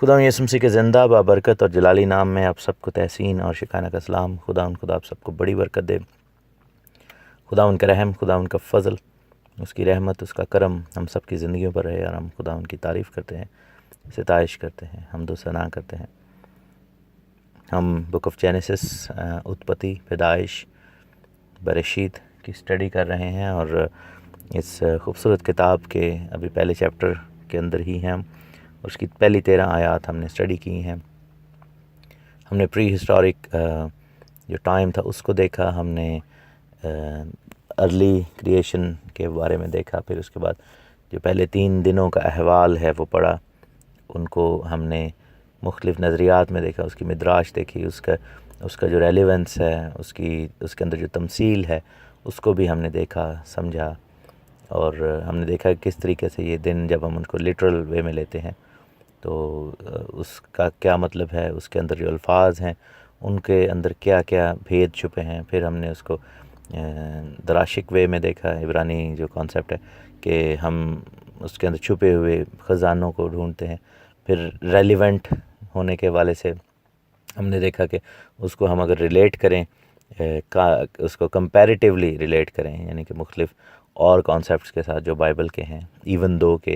خدا یسوع مسیح کے زندہ بابرکت اور جلالی نام میں آپ سب کو تحسین اور شکرانہ کا سلام۔ خدا آپ سب کو بڑی برکت دے۔ خدا ان کا رحم، خدا ان کا فضل، اس کی رحمت، اس کا کرم ہم سب کی زندگیوں پر رہے، اور ہم خدا ان کی تعریف کرتے ہیں، ستائش کرتے ہیں، حمد و ثنا کرتے ہیں۔ ہم بک آف جینیسس، اتپتی، پیدائش، برشید کی اسٹڈی کر رہے ہیں، اور اس خوبصورت کتاب کے ابھی پہلے چیپٹر کے اندر ہی ہیں ہم۔ اس کی پہلی 13 آیات ہم نے اسٹڈی کی ہیں۔ ہم نے پری ہسٹورک جو ٹائم تھا اس کو دیکھا، ہم نے ارلی کریشن کے بارے میں دیکھا، پھر اس کے بعد جو پہلے 3 دنوں کا احوال ہے وہ پڑھا، ان کو ہم نے مختلف نظریات میں دیکھا، اس کی مدراج دیکھی، اس کا جو ریلیونس ہے، اس کے اندر جو تمثیل ہے اس کو بھی ہم نے دیکھا، سمجھا، اور ہم نے دیکھا کہ کس طریقے سے یہ دن جب ہم ان کو لٹرل وے میں لیتے ہیں تو اس کا کیا مطلب ہے، اس کے اندر جو الفاظ ہیں ان کے اندر کیا کیا بھید چھپے ہیں۔ پھر ہم نے اس کو دراشک وے میں دیکھا، عبرانی جو کانسیپٹ ہے کہ ہم اس کے اندر چھپے ہوئے خزانوں کو ڈھونڈتے ہیں۔ پھر ریلیونٹ ہونے کے حوالے سے ہم نے دیکھا کہ اس کو ہم اگر ریلیٹ کریں، اس کو کمپیریٹیولی ریلیٹ کریں، یعنی کہ مختلف اور کانسیپٹس کے ساتھ جو بائبل کے ہیں، ایون دو کہ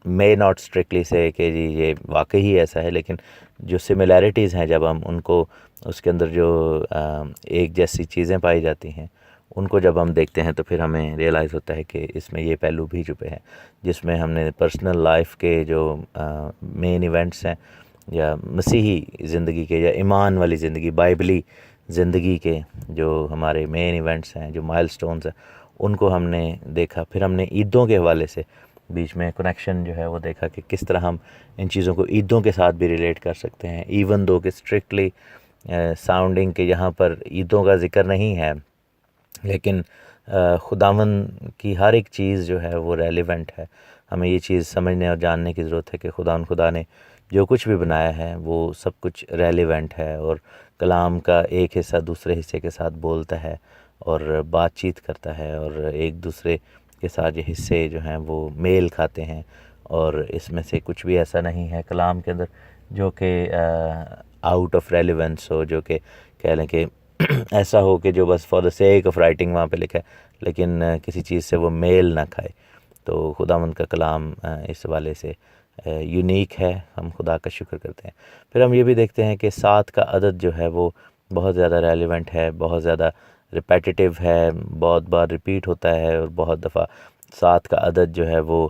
may not strictly say کہ جی یہ واقعی ایسا ہے، لیکن جو سملیرٹیز ہیں جب ہم ان کو اس کے اندر جو ایک جیسی چیزیں پائی جاتی ہیں ان کو جب ہم دیکھتے ہیں تو پھر ہمیں ریئلائز ہوتا ہے کہ اس میں یہ پہلو بھی چھپے ہیں، جس میں ہم نے پرسنل لائف کے جو مین ایونٹس ہیں، یا مسیحی زندگی کے، یا ایمان والی زندگی، بائبلی زندگی کے جو ہمارے مین ایونٹس ہیں، جو مائل سٹونز ہیں، ان کو ہم نے دیکھا۔ پھر ہم نے عیدوں کے حوالے سے بیچ میں کنیکشن جو ہے وہ دیکھا کہ کس طرح ہم ان چیزوں کو عیدوں کے ساتھ بھی ریلیٹ کر سکتے ہیں، ایون دو کہ اسٹرکٹلی ساؤنڈنگ کہ یہاں پر عیدوں کا ذکر نہیں ہے، لیکن خداوند کی ہر ایک چیز جو ہے وہ ریلیونٹ ہے۔ ہمیں یہ چیز سمجھنے اور جاننے کی ضرورت ہے کہ خدا نے جو کچھ بھی بنایا ہے وہ سب کچھ ریلیونٹ ہے، اور کلام کا ایک حصہ دوسرے حصے کے ساتھ بولتا ہے اور بات چیت کرتا ہے، اور ایک دوسرے کے ساتھ یہ حصے جو ہیں وہ میل کھاتے ہیں، اور اس میں سے کچھ بھی ایسا نہیں ہے کلام کے اندر جو کہ آؤٹ آف ریلیونس ہو، جو کہ کہہ لیں کہ ایسا ہو کہ جو بس for the sake of writing وہاں پہ لکھا ہے لیکن کسی چیز سے وہ میل نہ کھائے۔ تو خداوند کا کلام اس حوالے سے یونیک ہے، ہم خدا کا شکر کرتے ہیں۔ پھر ہم یہ بھی دیکھتے ہیں کہ 7 کا عدد جو ہے وہ بہت زیادہ ریلیونٹ ہے، بہت زیادہ ریپیٹیٹیو ہے، بہت بار ریپیٹ ہوتا ہے، اور بہت دفعہ 7 کا عدد جو ہے وہ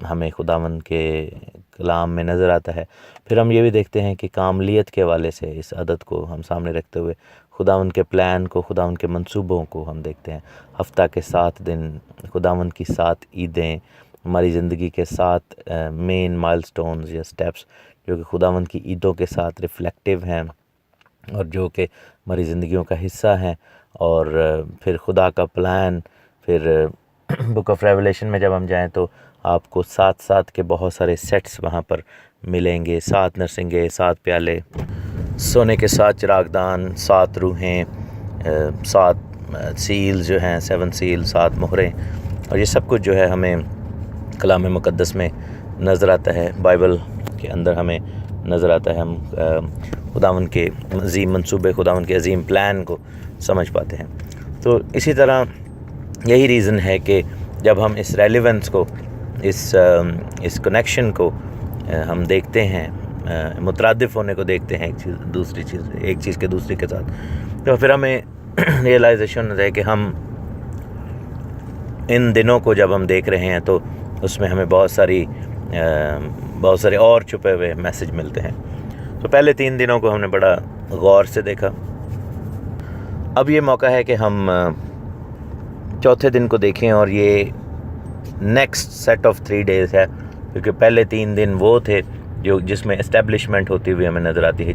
ہمیں خداوند کے کلام میں نظر آتا ہے۔ پھر ہم یہ بھی دیکھتے ہیں کہ کاملیت کے حوالے سے اس عدد کو ہم سامنے رکھتے ہوئے خداوند کے پلان کو، خداوند کے منصوبوں کو ہم دیکھتے ہیں۔ ہفتہ کے 7 دن، خداوند کی 7 عیدیں، ہماری زندگی کے 7 مین مائل سٹونز یا سٹیپس جو کہ خداوند کی عیدوں کے ساتھ ریفلیکٹیو ہیں اور جو کہ ہماری زندگیوں کا حصہ ہیں۔ اور پھر خدا کا پلان، پھر بک آف ریولیشن میں جب ہم جائیں تو آپ کو 7 کے بہت سارے سیٹس وہاں پر ملیں گے، 7 نرسنگے، 7 پیالے، سونے کے 7 چراغدان، 7 روحیں، 7 سیلز جو ہیں، 7 سیل، 7 مہریں، اور یہ سب کچھ جو ہے ہمیں کلام مقدس میں نظر آتا ہے، بائبل کے اندر ہمیں نظر آتا ہے۔ ہم خداوند کے عظیم منصوبے، خداوند کے عظیم پلان کو سمجھ پاتے ہیں۔ تو اسی طرح یہی ریزن ہے کہ جب ہم اس ریلیونس کو، اس کنیکشن کو ہم دیکھتے ہیں، مترادف ہونے کو دیکھتے ہیں ایک چیز کے دوسری کے ساتھ، تو پھر ہمیں ریئلائزیشن ہوتا ہے کہ ہم ان دنوں کو جب ہم دیکھ رہے ہیں تو اس میں ہمیں بہت سارے اور چھپے ہوئے میسج ملتے ہیں۔ تو پہلے 3 دنوں کو ہم نے بڑا غور سے دیکھا۔ اب یہ موقع ہے کہ ہم چوتھے دن کو دیکھیں، اور یہ نیکسٹ سیٹ آف 3 ڈیز ہے، کیونکہ پہلے 3 دن وہ تھے جس میں اسٹیبلشمنٹ ہوتی ہوئی ہمیں نظر آتی ہے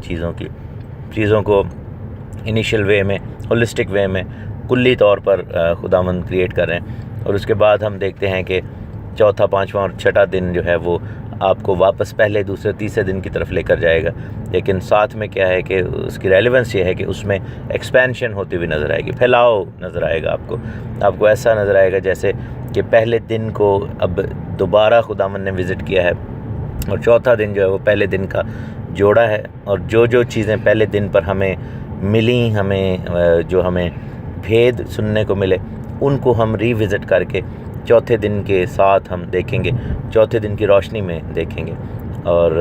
چیزوں کو انیشیل وے میں، ہولسٹک وے میں، کلی طور پر خداوند کریٹ کر رہے ہیں۔ اور اس کے بعد ہم دیکھتے ہیں کہ چوتھا، 5واں اور 6واں دن جو ہے وہ آپ کو واپس پہلے، دوسرے، تیسرے دن کی طرف لے کر جائے گا، لیکن ساتھ میں کیا ہے کہ اس کی ریلیونس یہ ہے کہ اس میں ایکسپینشن ہوتی ہوئی نظر آئے گی، پھیلاؤ نظر آئے گا آپ کو ایسا نظر آئے گا جیسے کہ پہلے دن کو اب دوبارہ خداوند نے وزٹ کیا ہے، اور چوتھا دن جو ہے وہ پہلے دن کا جوڑا ہے، اور جو جو چیزیں پہلے دن پر ہمیں ملیں، جو ہمیں بھید سننے کو ملے، ان کو ہم ری وزٹ کر کے چوتھے دن کے ساتھ ہم دیکھیں گے، چوتھے دن کی روشنی میں دیکھیں گے۔ اور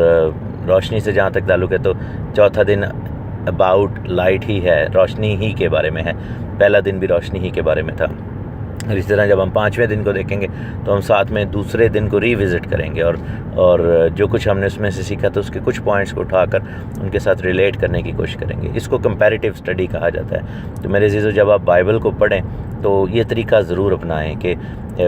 روشنی سے جہاں تک تعلق ہے تو چوتھا دن اباؤٹ لائٹ ہی ہے، روشنی ہی کے بارے میں ہے، پہلا دن بھی روشنی ہی کے بارے میں تھا۔ اور اسی طرح جب ہم 5ویں دن کو دیکھیں گے تو ہم ساتھ میں دوسرے دن کو ری وزٹ کریں گے، اور جو کچھ ہم نے اس میں سے سیکھا تو اس کے کچھ پوائنٹس کو اٹھا کر ان کے ساتھ ریلیٹ کرنے کی کوشش کریں گے۔ اس کو کمپیریٹیو اسٹڈی کہا جاتا ہے۔ تو میرے عزیزو، جب آپ بائبل کو پڑھیں تو یہ طریقہ ضرور اپنائیں کہ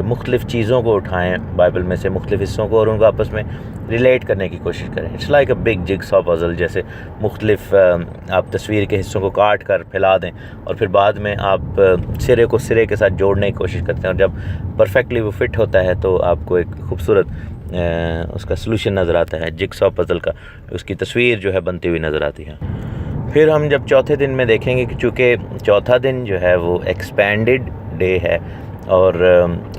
مختلف چیزوں کو اٹھائیں بائبل میں سے، مختلف حصوں کو، اور ان کو آپس میں ریلیٹ کرنے کی کوشش کریں۔ اٹس لائک اے بگ جگ سا پزل، جیسے مختلف آپ تصویر کے حصوں کو کاٹ کر پھیلا دیں اور پھر بعد میں آپ سرے کو سرے کے ساتھ جوڑنے کی کوشش کرتے ہیں، اور جب پرفیکٹلی وہ فٹ ہوتا ہے تو آپ کو ایک خوبصورت اس کا سلوشن نظر آتا ہے، جگ سا پزل کا، اس کی تصویر جو ہے بنتی ہوئی نظر آتی ہے۔ پھر ہم جب چوتھے دن میں دیکھیں گے کہ چونکہ چوتھا دن جو ہے وہ ایکسپینڈڈ ڈے ہے، اور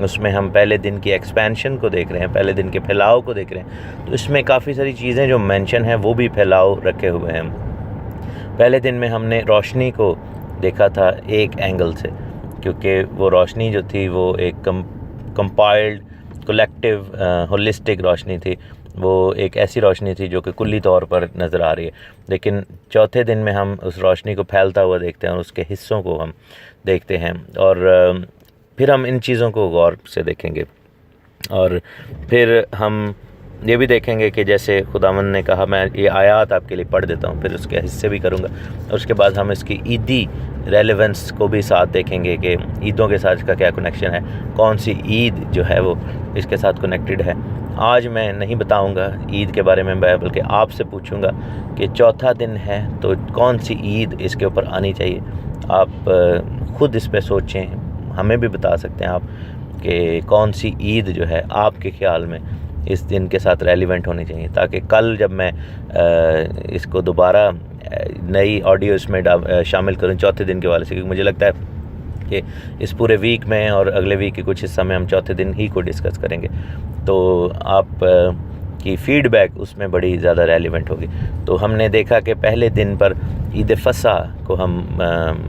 اس میں ہم پہلے دن کی ایکسپینشن کو دیکھ رہے ہیں، پہلے دن کے پھیلاؤ کو دیکھ رہے ہیں، تو اس میں کافی ساری چیزیں جو مینشن ہیں وہ بھی پھیلاؤ رکھے ہوئے ہیں۔ پہلے دن میں ہم نے روشنی کو دیکھا تھا ایک اینگل سے، کیونکہ وہ روشنی جو تھی وہ ایک کمپائلڈ کولیکٹیو ہولسٹک روشنی تھی، وہ ایک ایسی روشنی تھی جو کہ کلی طور پر نظر آ رہی ہے۔ لیکن چوتھے دن میں ہم اس روشنی کو پھیلتا ہوا دیکھتے ہیں اور اس کے حصوں کو ہم دیکھتے ہیں، اور پھر ہم ان چیزوں کو غور سے دیکھیں گے، اور پھر ہم یہ بھی دیکھیں گے کہ جیسے خداوند نے کہا، میں یہ آیات آپ کے لیے پڑھ دیتا ہوں، پھر اس کے حصے بھی کروں گا، اور اس کے بعد ہم اس کی عیدی ریلیونس کو بھی ساتھ دیکھیں گے کہ عیدوں کے ساتھ اس کا کیا کنیکشن ہے، کون سی عید جو ہے وہ اس کے ساتھ کنیکٹڈ ہے۔ آج میں نہیں بتاؤں گا عید کے بارے میں، بلکہ آپ سے پوچھوں گا کہ چوتھا دن ہے تو کون سی عید اس کے اوپر آنی چاہیے۔ آپ خود اس پہ سوچیں، ہمیں بھی بتا سکتے ہیں آپ کہ کون سی عید جو ہے آپ کے خیال میں اس دن کے ساتھ ریلیونٹ ہونی چاہیے، تاکہ کل جب میں اس کو دوبارہ نئی آڈیو اس میں شامل کروں چوتھے دن کے والے سے، کیونکہ مجھے لگتا ہے کہ اس پورے ویک میں اور اگلے ویک کے کچھ حصہ میں ہم چوتھے دن ہی کو ڈسکس کریں گے، تو آپ کی فیڈ بیک اس میں بڑی زیادہ ریلیونٹ ہوگی۔ تو ہم نے دیکھا کہ پہلے دن پر عید فصح کو ہم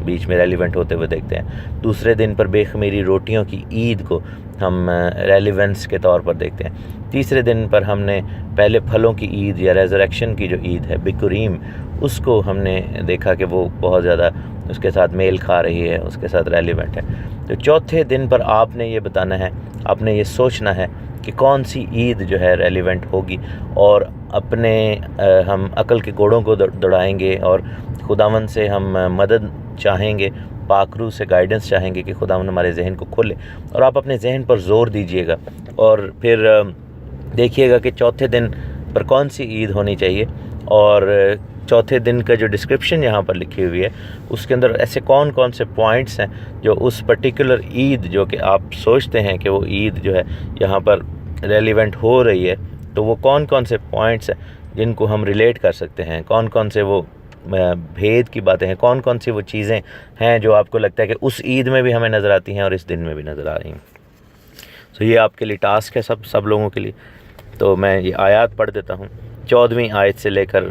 بیچ میں ریلیونٹ ہوتے ہوئے دیکھتے ہیں، دوسرے دن پر بے خمیری روٹیوں کی عید کو ہم ریلیونس کے طور پر دیکھتے ہیں، تیسرے دن پر ہم نے پہلے پھلوں کی عید یا ریزریکشن کی جو عید ہے بکریم، اس کو ہم نے دیکھا کہ وہ بہت زیادہ اس کے ساتھ میل کھا رہی ہے، اس کے ساتھ ریلیونٹ ہے۔ تو چوتھے دن پر آپ نے یہ بتانا ہے، آپ نے یہ سوچنا ہے کہ کون سی عید جو ہے ریلیونٹ ہوگی، اور اپنے ہم عقل کے گھوڑوں کو دوڑائیں گے اور خداوند سے ہم مدد چاہیں گے، پاک روح سے گائیڈنس چاہیں گے کہ خداوند ہمارے ذہن کو کھولے، اور آپ اپنے ذہن پر زور دیجئے گا، اور پھر دیکھیے گا کہ چوتھے دن پر کون سی عید ہونی چاہیے، اور چوتھے دن کا جو ڈسکرپشن یہاں پر لکھی ہوئی ہے اس کے اندر ایسے کون کون سے پوائنٹس ہیں جو اس پرٹیکولر عید جو کہ آپ سوچتے ہیں کہ وہ عید جو ہے یہاں پر ریلیونٹ ہو رہی ہے، تو وہ کون کون سے پوائنٹس ہیں جن کو ہم ریلیٹ کر سکتے ہیں، کون کون سے وہ بھید کی باتیں ہیں، کون کون سی وہ چیزیں ہیں جو آپ کو لگتا ہے کہ اس عید میں بھی ہمیں نظر آتی ہیں اور اس دن میں بھی نظر آ رہی ہیں۔ تو یہ آپ کے لیے ٹاسک ہے، سب لوگوں کے لیے۔ تو میں یہ آیات پڑھ دیتا ہوں، 14ویں آیت سے لے کر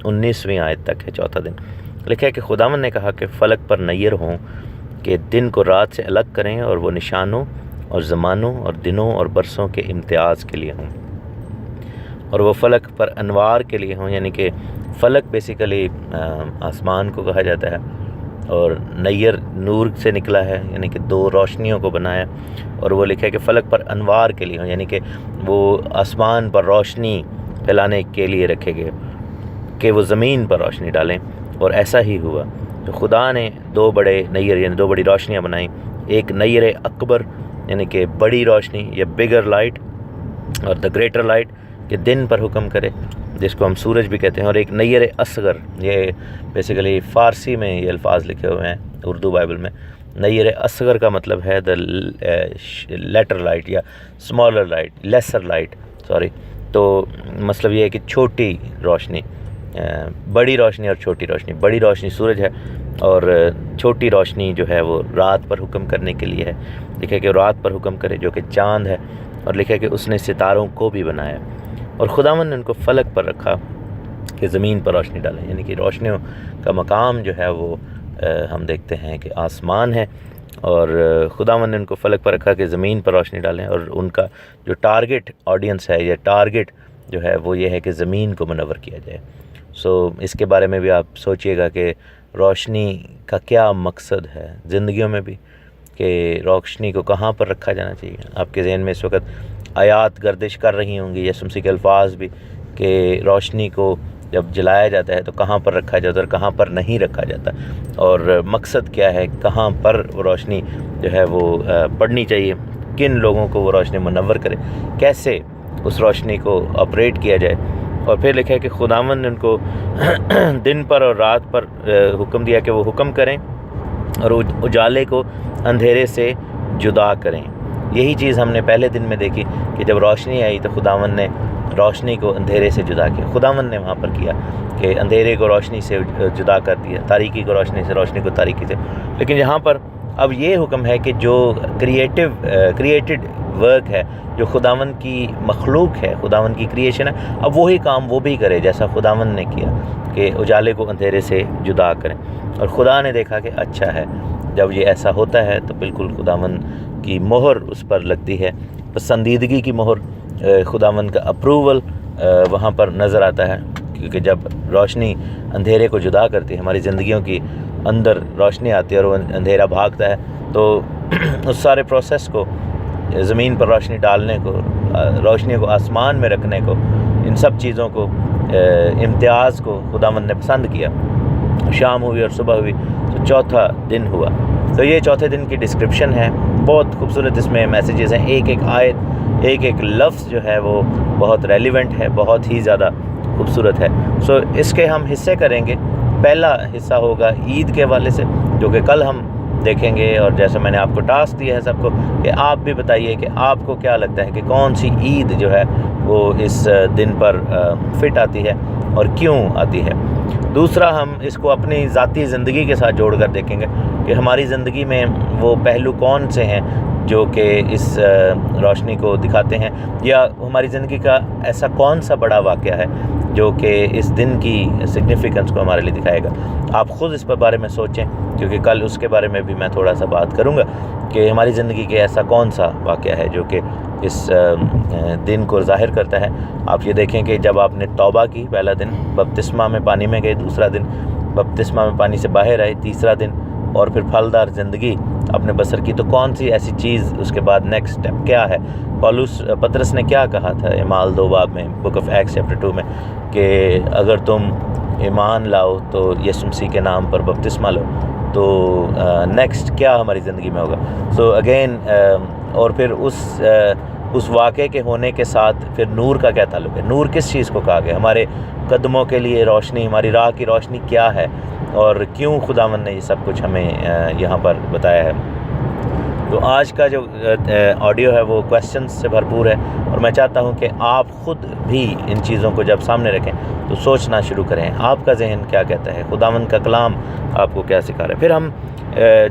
19ویں آیت تک ہے چوتھا دن۔ لکھا ہے کہ خداوند نے کہا کہ فلک پر نیر ہوں کہ دن کو رات سے الگ کریں، اور وہ نشانوں اور زمانوں اور دنوں اور برسوں کے امتیاز کے لیے ہوں، اور وہ فلک پر انوار کے لیے ہوں، یعنی کہ فلک بیسیکلی آسمان کو کہا جاتا ہے، اور نیر نور سے نکلا ہے، یعنی کہ دو روشنیوں کو بنایا، اور وہ لکھا ہے کہ فلک پر انوار کے لیے ہوں، یعنی کہ وہ آسمان پر روشنی پھیلانے کے لیے رکھے گئے کہ وہ زمین پر روشنی ڈالیں، اور ایسا ہی ہوا۔ تو خدا نے دو بڑے نیر یعنی دو بڑی روشنیاں بنائیں، ایک نیر اکبر یعنی کہ بڑی روشنی یا بگر لائٹ، اور دا گریٹر لائٹ کہ دن پر حکم کرے، جس کو ہم سورج بھی کہتے ہیں، اور ایک نیر اصغر، یہ بیسیکلی فارسی میں یہ الفاظ لکھے ہوئے ہیں، اردو بائبل میں نیر اصغر کا مطلب ہے دا لیٹر لائٹ یا smaller light, lesser light sorry. تو مطلب یہ ہے کہ چھوٹی روشنی، بڑی روشنی اور چھوٹی روشنی۔ بڑی روشنی سورج ہے، اور چھوٹی روشنی جو ہے وہ رات پر حکم کرنے کے لیے ہے۔ لکھا کہ رات پر حکم کرے جو کہ چاند ہے، اور لکھا کہ اس نے ستاروں کو بھی بنایا۔ اور خداوند نے ان کو فلک پر رکھا کہ زمین پر روشنی ڈالیں، یعنی کہ روشنیوں کا مقام جو ہے وہ ہم دیکھتے ہیں کہ آسمان ہے، اور خداوند نے ان کو فلک پر رکھا کہ زمین پر روشنی ڈالیں، اور ان کا جو ٹارگٹ آڈینس ہے یا ٹارگٹ جو ہے وہ یہ ہے کہ زمین کو منور کیا جائے۔ اس کے بارے میں بھی آپ سوچئے گا کہ روشنی کا کیا مقصد ہے زندگیوں میں بھی، کہ روشنی کو کہاں پر رکھا جانا چاہیے۔ آپ کے ذہن میں اس وقت آیات گردش کر رہی ہوں گی، یسوع مسیح کے الفاظ بھی، کہ روشنی کو جب جلایا جاتا ہے تو کہاں پر رکھا جاتا ہے اور کہاں پر نہیں رکھا جاتا، اور مقصد کیا ہے، کہاں پر وہ روشنی جو ہے وہ پڑنی چاہیے، کن لوگوں کو وہ روشنی منور کرے، کیسے اس روشنی کو آپریٹ کیا جائے۔ اور پھر لکھا ہے کہ خداوند نے ان کو دن پر اور رات پر حکم دیا کہ وہ حکم کریں اور اجالے کو اندھیرے سے جدا کریں۔ یہی چیز ہم نے پہلے دن میں دیکھی کہ جب روشنی آئی تو خداوند نے روشنی کو اندھیرے سے جدا کیا، خداوند نے وہاں پر کیا کہ اندھیرے کو روشنی سے جدا کر دیا، تاریکی کو روشنی سے، روشنی کو تاریکی سے۔ لیکن یہاں پر اب یہ حکم ہے کہ جو کریٹڈ ورک ہے، جو خداوند کی مخلوق ہے، خداوند کی کریشن ہے، اب وہی کام وہ بھی کرے جیسا خداوند نے کیا کہ اجالے کو اندھیرے سے جدا کریں۔ اور خدا نے دیکھا کہ اچھا ہے۔ جب یہ ایسا ہوتا ہے تو بالکل خداوند کی مہر اس پر لگتی ہے، پسندیدگی کی مہر، خداوند کا اپروول وہاں پر نظر آتا ہے، کیونکہ جب روشنی اندھیرے کو جدا کرتی ہے، ہماری زندگیوں کی اندر روشنی آتی ہے اور وہ اندھیرا بھاگتا ہے، تو اس سارے پروسیس کو، زمین پر روشنی ڈالنے کو، روشنی کو آسمان میں رکھنے کو، ان سب چیزوں کو، امتیاز کو خداوند نے پسند کیا۔ شام ہوئی اور صبح ہوئی تو چوتھا دن ہوا۔ تو یہ چوتھے دن کی ڈسکرپشن ہے، بہت خوبصورت اس میں میسیجز ہیں، ایک ایک آیت، ایک ایک لفظ جو ہے وہ بہت ریلیونٹ ہے، بہت ہی زیادہ خوبصورت ہے۔ اس کے ہم حصے کریں گے۔ پہلا حصہ ہوگا عید کے حوالے سے، جو کہ کل ہم دیکھیں گے، اور جیسے میں نے آپ کو ٹاسک دیا ہے سب کو کہ آپ بھی بتائیے کہ آپ کو کیا لگتا ہے کہ کون سی عید جو ہے وہ اس دن پر فٹ آتی ہے اور کیوں آتی ہے۔ دوسرا ہم اس کو اپنی ذاتی زندگی کے ساتھ جوڑ کر دیکھیں گے کہ ہماری زندگی میں وہ پہلو کون سے ہیں جو کہ اس روشنی کو دکھاتے ہیں، یا ہماری زندگی کا ایسا کون سا بڑا واقعہ ہے جو کہ اس دن کی سگنیفیکنس کو ہمارے لیے دکھائے گا۔ آپ خود اس پر بارے میں سوچیں، کیونکہ کل اس کے بارے میں بھی میں تھوڑا سا بات کروں گا کہ ہماری زندگی کے ایسا کون سا واقعہ ہے جو کہ اس دن کو ظاہر کرتا ہے۔ آپ یہ دیکھیں کہ جب آپ نے توبہ کی، پہلا دن بپتسمہ میں پانی میں گئے، دوسرا دن بپتسمہ میں پانی سے باہر آئے، تیسرا دن اور پھر پھلدار زندگی آپ نے بسر کی، تو کون سی ایسی چیز اس کے بعد نیکسٹ سٹیپ کیا ہے؟ پطرس نے کیا کہا تھا اعمال 2 باب میں، بک آف ایکٹس چیپٹر 2 میں، کہ اگر تم ایمان لاؤ تو یسوع مسیح کے نام پر بپتسمہ لو، تو نیکسٹ کیا ہماری زندگی میں ہوگا۔ اگین اور پھر اس واقعے کے ہونے کے ساتھ پھر نور کا کیا تعلق ہے؟ نور کس چیز کو کہا گیا؟ ہمارے قدموں کے لیے روشنی، ہماری راہ کی روشنی کیا ہے، اور کیوں خداوند نے یہ سب کچھ ہمیں یہاں پر بتایا ہے۔ تو آج کا جو آڈیو ہے وہ کویسچنز سے بھرپور ہے، اور میں چاہتا ہوں کہ آپ خود بھی ان چیزوں کو جب سامنے رکھیں تو سوچنا شروع کریں، آپ کا ذہن کیا کہتا ہے، خداوند کا کلام آپ کو کیا سکھا رہا ہے۔ پھر ہم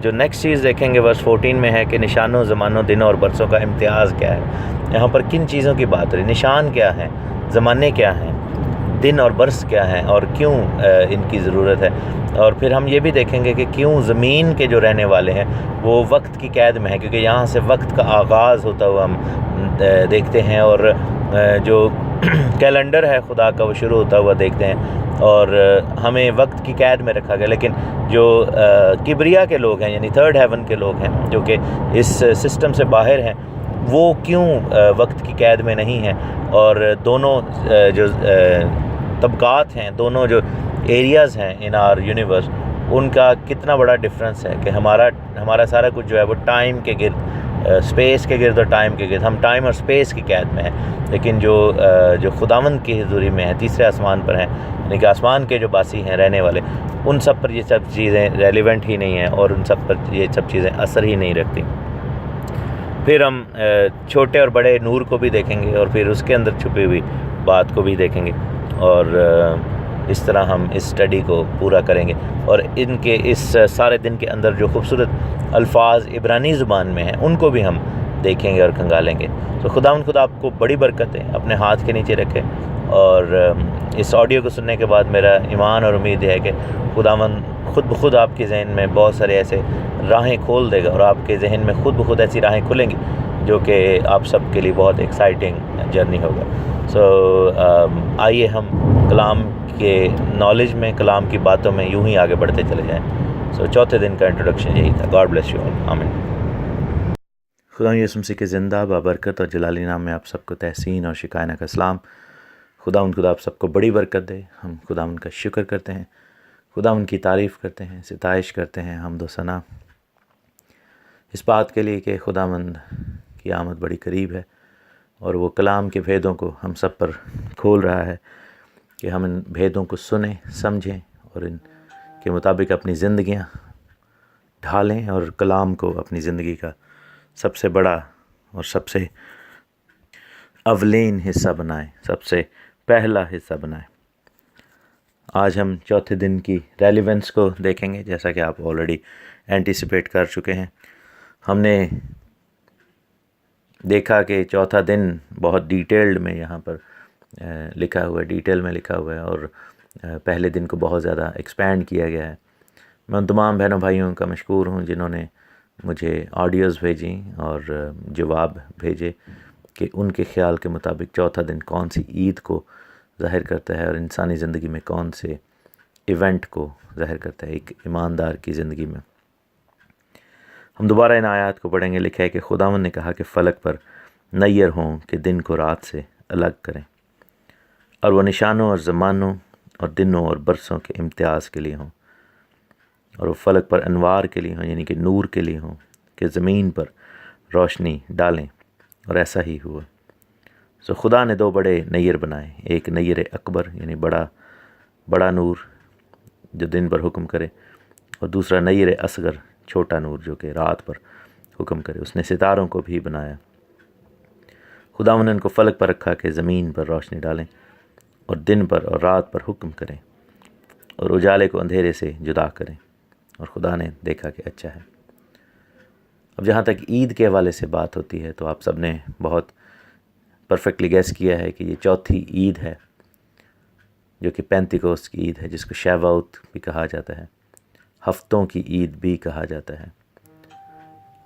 جو نیکسٹ چیز دیکھیں گے ورس 14 میں ہے کہ نشانوں، زمانوں، دنوں اور برسوں کا امتیاز کیا ہے۔ یہاں پر کن چیزوں کی بات ہو رہی ہے؟ نشان کیا ہیں، زمانے کیا ہیں، دن اور برس کیا ہیں، اور کیوں ان کی ضرورت ہے۔ اور پھر ہم یہ بھی دیکھیں گے کہ کیوں زمین کے جو رہنے والے ہیں وہ وقت کی قید میں ہیں، کیونکہ یہاں سے وقت کا آغاز ہوتا ہوا ہم دیکھتے ہیں، اور جو کیلنڈر ہے خدا کا وہ شروع ہوتا ہوا دیکھتے ہیں، اور ہمیں وقت کی قید میں رکھا گیا۔ لیکن جو کبریا کے لوگ ہیں، یعنی تھرڈ ہیون کے لوگ ہیں جو کہ اس سسٹم سے باہر ہیں، وہ کیوں وقت کی قید میں نہیں ہیں، اور دونوں جو طبقات ہیں، دونوں جو ایریاز ہیں ان آر یونیورس، ان کا کتنا بڑا ڈفرینس ہے کہ ہمارا سارا کچھ جو ہے وہ ٹائم کے گرد، اسپیس کے گرد اور ٹائم کے گرد، ہم ٹائم اور اسپیس کی قید میں ہیں۔ لیکن جو خداوند کی حضوری میں ہیں، تیسرے آسمان پر ہیں، یعنی کہ آسمان کے جو باسی ہیں رہنے والے، ان سب پر یہ سب چیزیں ریلیونٹ ہی نہیں ہیں، اور ان سب پر یہ سب چیزیں اثر ہی نہیں رکھتی۔ پھر ہم چھوٹے اور بڑے نور کو بھی دیکھیں گے، اور پھر اس کے اندر چھپی ہوئی بات کو بھی دیکھیں گے، اور اس طرح ہم اس اسٹڈی کو پورا کریں گے۔ اور ان کے اس سارے دن کے اندر جو خوبصورت الفاظ عبرانی زبان میں ہیں ان کو بھی ہم دیکھیں گے اور کھنگالیں گے. تو خدا آپ کو بڑی برکت ہے اپنے ہاتھ کے نیچے رکھے. اور اس آڈیو کو سننے کے بعد میرا ایمان اور امید ہے کہ خداوند خود بخود آپ کے ذہن میں بہت سارے ایسے راہیں کھول دے گا، اور آپ کے ذہن میں خود بخود ایسی راہیں کھلیں گی جو کہ آپ سب کے لیے بہت ایکسائٹنگ جرنی ہوگا. سو آئیے ہم کلام کے نالج میں، کلام کی باتوں میں یوں ہی آگے بڑھتے چلے جائیں. سو چوتھے دن کا انٹروڈکشن یہی تھا. God bless you all. آمین. خدا یسوع مسیح کے زندہ بابرکت اور جلالی نام میں آپ سب کو تحسین اور شکایہ کا اسلام. خدا آپ سب کو بڑی برکت دے. ہم خدا کا شکر کرتے ہیں، خدا کی تعریف کرتے ہیں، ستائش کرتے ہیں، حمد و ثنا اس بات کے لیے کہ خداوند کی آمد بڑی قریب ہے، اور وہ کلام کے بھیدوں کو ہم سب پر کھول رہا ہے کہ ہم ان بھیدوں کو سنیں، سمجھیں اور ان کے مطابق اپنی زندگیاں ڈھالیں، اور کلام کو اپنی زندگی کا سب سے بڑا اور سب سے اولین حصہ بنائیں، سب سے پہلا حصہ بنائیں. آج ہم چوتھے دن کی ریلیونس کو دیکھیں گے، جیسا کہ آپ آلریڈی اینٹیسپیٹ کر چکے ہیں. ہم نے دیکھا کہ چوتھا دن بہت ڈیٹیلڈ میں یہاں پر لکھا ہوا ہے، ڈیٹیل میں لکھا ہوا ہے، اور پہلے دن کو بہت زیادہ ایکسپینڈ کیا گیا ہے. میں ان تمام بہنوں بھائیوں کا مشکور ہوں جنہوں نے مجھے آڈیوز بھیجیں اور جواب بھیجے کہ ان کے خیال کے مطابق چوتھا دن کون سی عید کو ظاہر کرتا ہے اور انسانی زندگی میں کون سے ایونٹ کو ظاہر کرتا ہے ایک ایماندار کی زندگی میں. ہم دوبارہ ان آیات کو پڑھیں گے. لکھا ہے کہ خداوند نے کہا کہ فلک پر نیر ہوں کہ دن کو رات سے الگ کریں، اور وہ نشانوں اور زمانوں اور دنوں اور برسوں کے امتیاز کے لیے ہوں، اور وہ فلک پر انوار کے لیے ہوں، یعنی کہ نور کے لیے ہوں کہ زمین پر روشنی ڈالیں. اور ایسا ہی ہوا. سو خدا نے دو بڑے نیر بنائے، ایک نیر اکبر یعنی بڑا نور جو دن پر حکم کرے، اور دوسرا نیر اصغر چھوٹا نور جو کہ رات پر حکم کرے. اس نے ستاروں کو بھی بنایا. خدا نے ان کو فلک پر رکھا کہ زمین پر روشنی ڈالیں اور دن پر اور رات پر حکم کریں، اور اجالے کو اندھیرے سے جدا کریں. اور خدا نے دیکھا کہ اچھا ہے. اب جہاں تک عید کے حوالے سے بات ہوتی ہے تو آپ سب نے بہت پرفیکٹلی گیس کیا ہے کہ یہ چوتھی عید ہے جو کہ پینتیکوست کی عید ہے، جس کو شیووت بھی کہا جاتا ہے، ہفتوں کی عید بھی کہا جاتا ہے.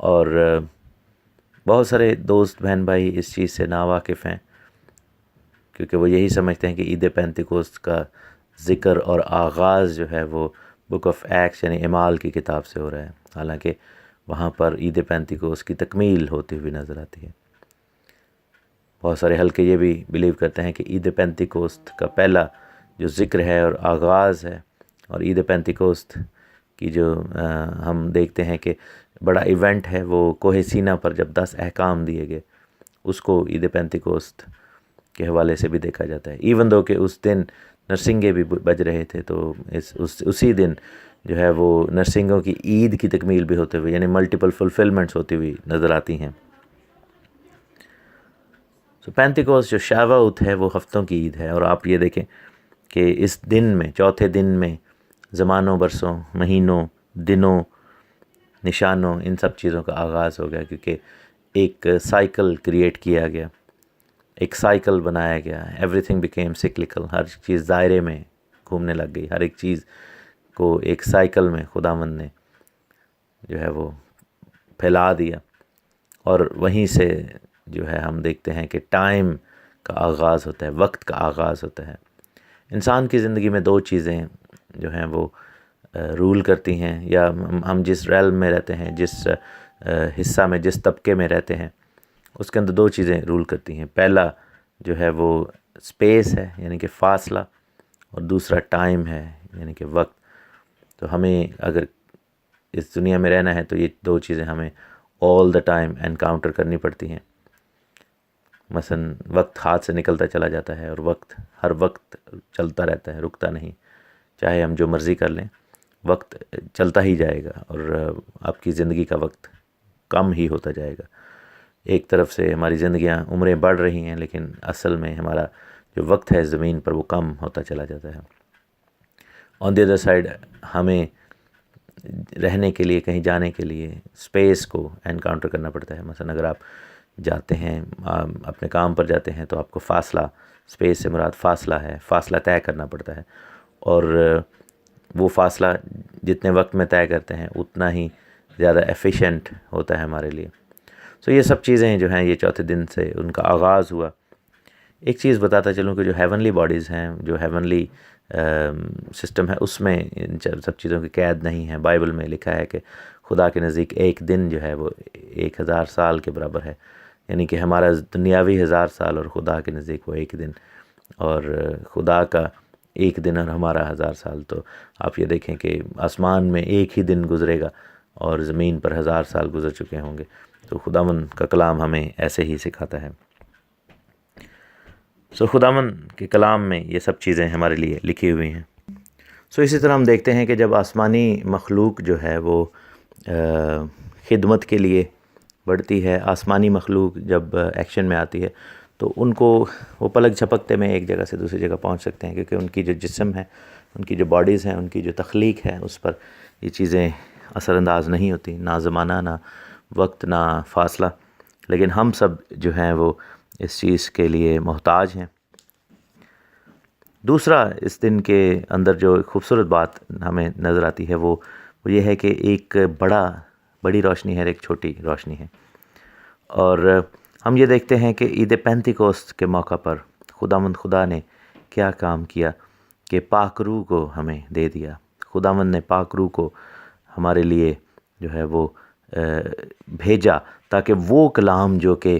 اور بہت سارے دوست بہن بھائی اس چیز سے ناواقف ہیں، کیونکہ وہ یہی سمجھتے ہیں کہ عید پینتیکوست کا ذکر اور آغاز جو ہے وہ بک آف ایکٹس یعنی اعمال کی کتاب سے ہو رہا ہے، حالانکہ وہاں پر عید پینتیکوست کی تکمیل ہوتی ہوئی نظر آتی ہے. بہت سارے حلقے یہ بھی بلیو کرتے ہیں کہ عید پینتیکوست کا پہلا جو ذکر ہے اور آغاز ہے، اور عید پینتیکوست کی جو ہم دیکھتے ہیں کہ بڑا ایونٹ ہے، وہ کوہ سینا پر جب 10 احکام دیے گئے، اس کو عید پینتیکوست کے حوالے سے بھی دیکھا جاتا ہے. ایون دو کہ اس دن نرسنگے بھی بج رہے تھے، تو اسی دن جو ہے وہ نرسنگوں کی عید کی تکمیل بھی ہوتے ہوئے یعنی ملٹیپل فلفلمنٹس ہوتی ہوئی نظر آتی ہیں. سو پینتیکوست جو شیووت ہے وہ ہفتوں کی عید ہے. اور آپ یہ دیکھیں کہ اس دن میں، چوتھے دن میں زمانوں، برسوں، مہینوں، دنوں، نشانوں، ان سب چیزوں کا آغاز ہو گیا، کیونکہ ایک سائیکل کریٹ کیا گیا، ایک سائیکل بنایا گیا. Everything became cyclical. ہر چیز دائرے میں گھومنے لگ گئی. ہر ایک چیز کو ایک سائیکل میں خداوند نے جو ہے وہ پھیلا دیا. اور وہیں سے جو ہے ہم دیکھتے ہیں کہ ٹائم کا آغاز ہوتا ہے، وقت کا آغاز ہوتا ہے. انسان کی زندگی میں دو چیزیں جو ہیں وہ رول کرتی ہیں، یا ہم جس ریلم میں رہتے ہیں، جس حصہ میں، جس طبقے میں رہتے ہیں، اس کے اندر دو چیزیں رول کرتی ہیں. پہلا جو ہے وہ اسپیس ہے یعنی کہ فاصلہ، اور دوسرا ٹائم ہے یعنی کہ وقت. تو ہمیں اگر اس دنیا میں رہنا ہے تو یہ دو چیزیں ہمیں آل دا ٹائم انکاؤنٹر کرنی پڑتی ہیں. مثلا وقت ہاتھ سے نکلتا چلا جاتا ہے، اور ہر وقت چلتا رہتا ہے، رکتا نہیں. چاہے ہم جو مرضی کر لیں، وقت چلتا ہی جائے گا، اور آپ کی زندگی کا وقت کم ہی ہوتا جائے گا. ایک طرف سے ہماری زندگیاں عمریں بڑھ رہی ہیں، لیکن اصل میں ہمارا جو وقت ہے زمین پر وہ کم ہوتا چلا جاتا ہے. آن دی ادر سائڈ ہمیں رہنے کے لیے، کہیں جانے کے لیے اسپیس کو انکاؤنٹر کرنا پڑتا ہے۔ مثلا اگر آپ جاتے ہیں، اپنے کام پر جاتے ہیں، تو آپ کو فاصلہ، اسپیس سے مراد فاصلہ ہے، فاصلہ طے کرنا پڑتا ہے، اور وہ فاصلہ جتنے وقت میں طے کرتے ہیں اتنا ہی زیادہ ایفیشینٹ ہوتا ہے ہمارے لیے۔ سو یہ سب چیزیں جو ہیں یہ چوتھے دن سے ان کا آغاز ہوا۔ ایک چیز بتاتا چلوں کہ جو ہیونلی باڈیز ہیں، جو ہیونلی سسٹم ہے، اس میں ان سب چیزوں کی قید نہیں ہے۔ بائبل میں لکھا ہے کہ خدا کے نزدیک ایک دن جو ہے وہ 1000 سال کے برابر ہے، یعنی کہ ہمارا دنیاوی 1000 سال اور خدا کے نزدیک وہ ایک دن، اور خدا کا ایک دن اور ہمارا 1000 سال۔ تو آپ یہ دیکھیں کہ آسمان میں ایک ہی دن گزرے گا اور زمین پر 1000 سال گزر چکے ہوں گے۔ تو خداوند کا کلام ہمیں ایسے ہی سکھاتا ہے۔ سو خداوند کے کلام میں یہ سب چیزیں ہمارے لیے لکھی ہوئی ہیں۔ سو اسی طرح ہم دیکھتے ہیں کہ جب آسمانی مخلوق جو ہے وہ خدمت کے لیے بڑھتی ہے، آسمانی مخلوق جب ایکشن میں آتی ہے، تو ان کو وہ پلک جھپکتے میں ایک جگہ سے دوسری جگہ پہنچ سکتے ہیں، کیونکہ ان کی جو جسم ہے، ان کی جو باڈیز ہیں، ان کی جو تخلیق ہے، اس پر یہ چیزیں اثر انداز نہیں ہوتی، نہ زمانہ، نہ وقت، نہ فاصلہ۔ لیکن ہم سب جو ہیں وہ اس چیز کے لیے محتاج ہیں۔ دوسرا اس دن کے اندر جو خوبصورت بات ہمیں نظر آتی ہے وہ یہ ہے کہ ایک بڑی روشنی ہے، ایک چھوٹی روشنی ہے۔ اور ہم یہ دیکھتے ہیں کہ عید پینتیکوست کے موقع پر خداوند خدا نے کیا کام کیا کہ پاک روح کو ہمیں دے دیا۔ خداوند نے پاک روح کو ہمارے لیے جو ہے وہ بھیجا، تاکہ وہ کلام جو کہ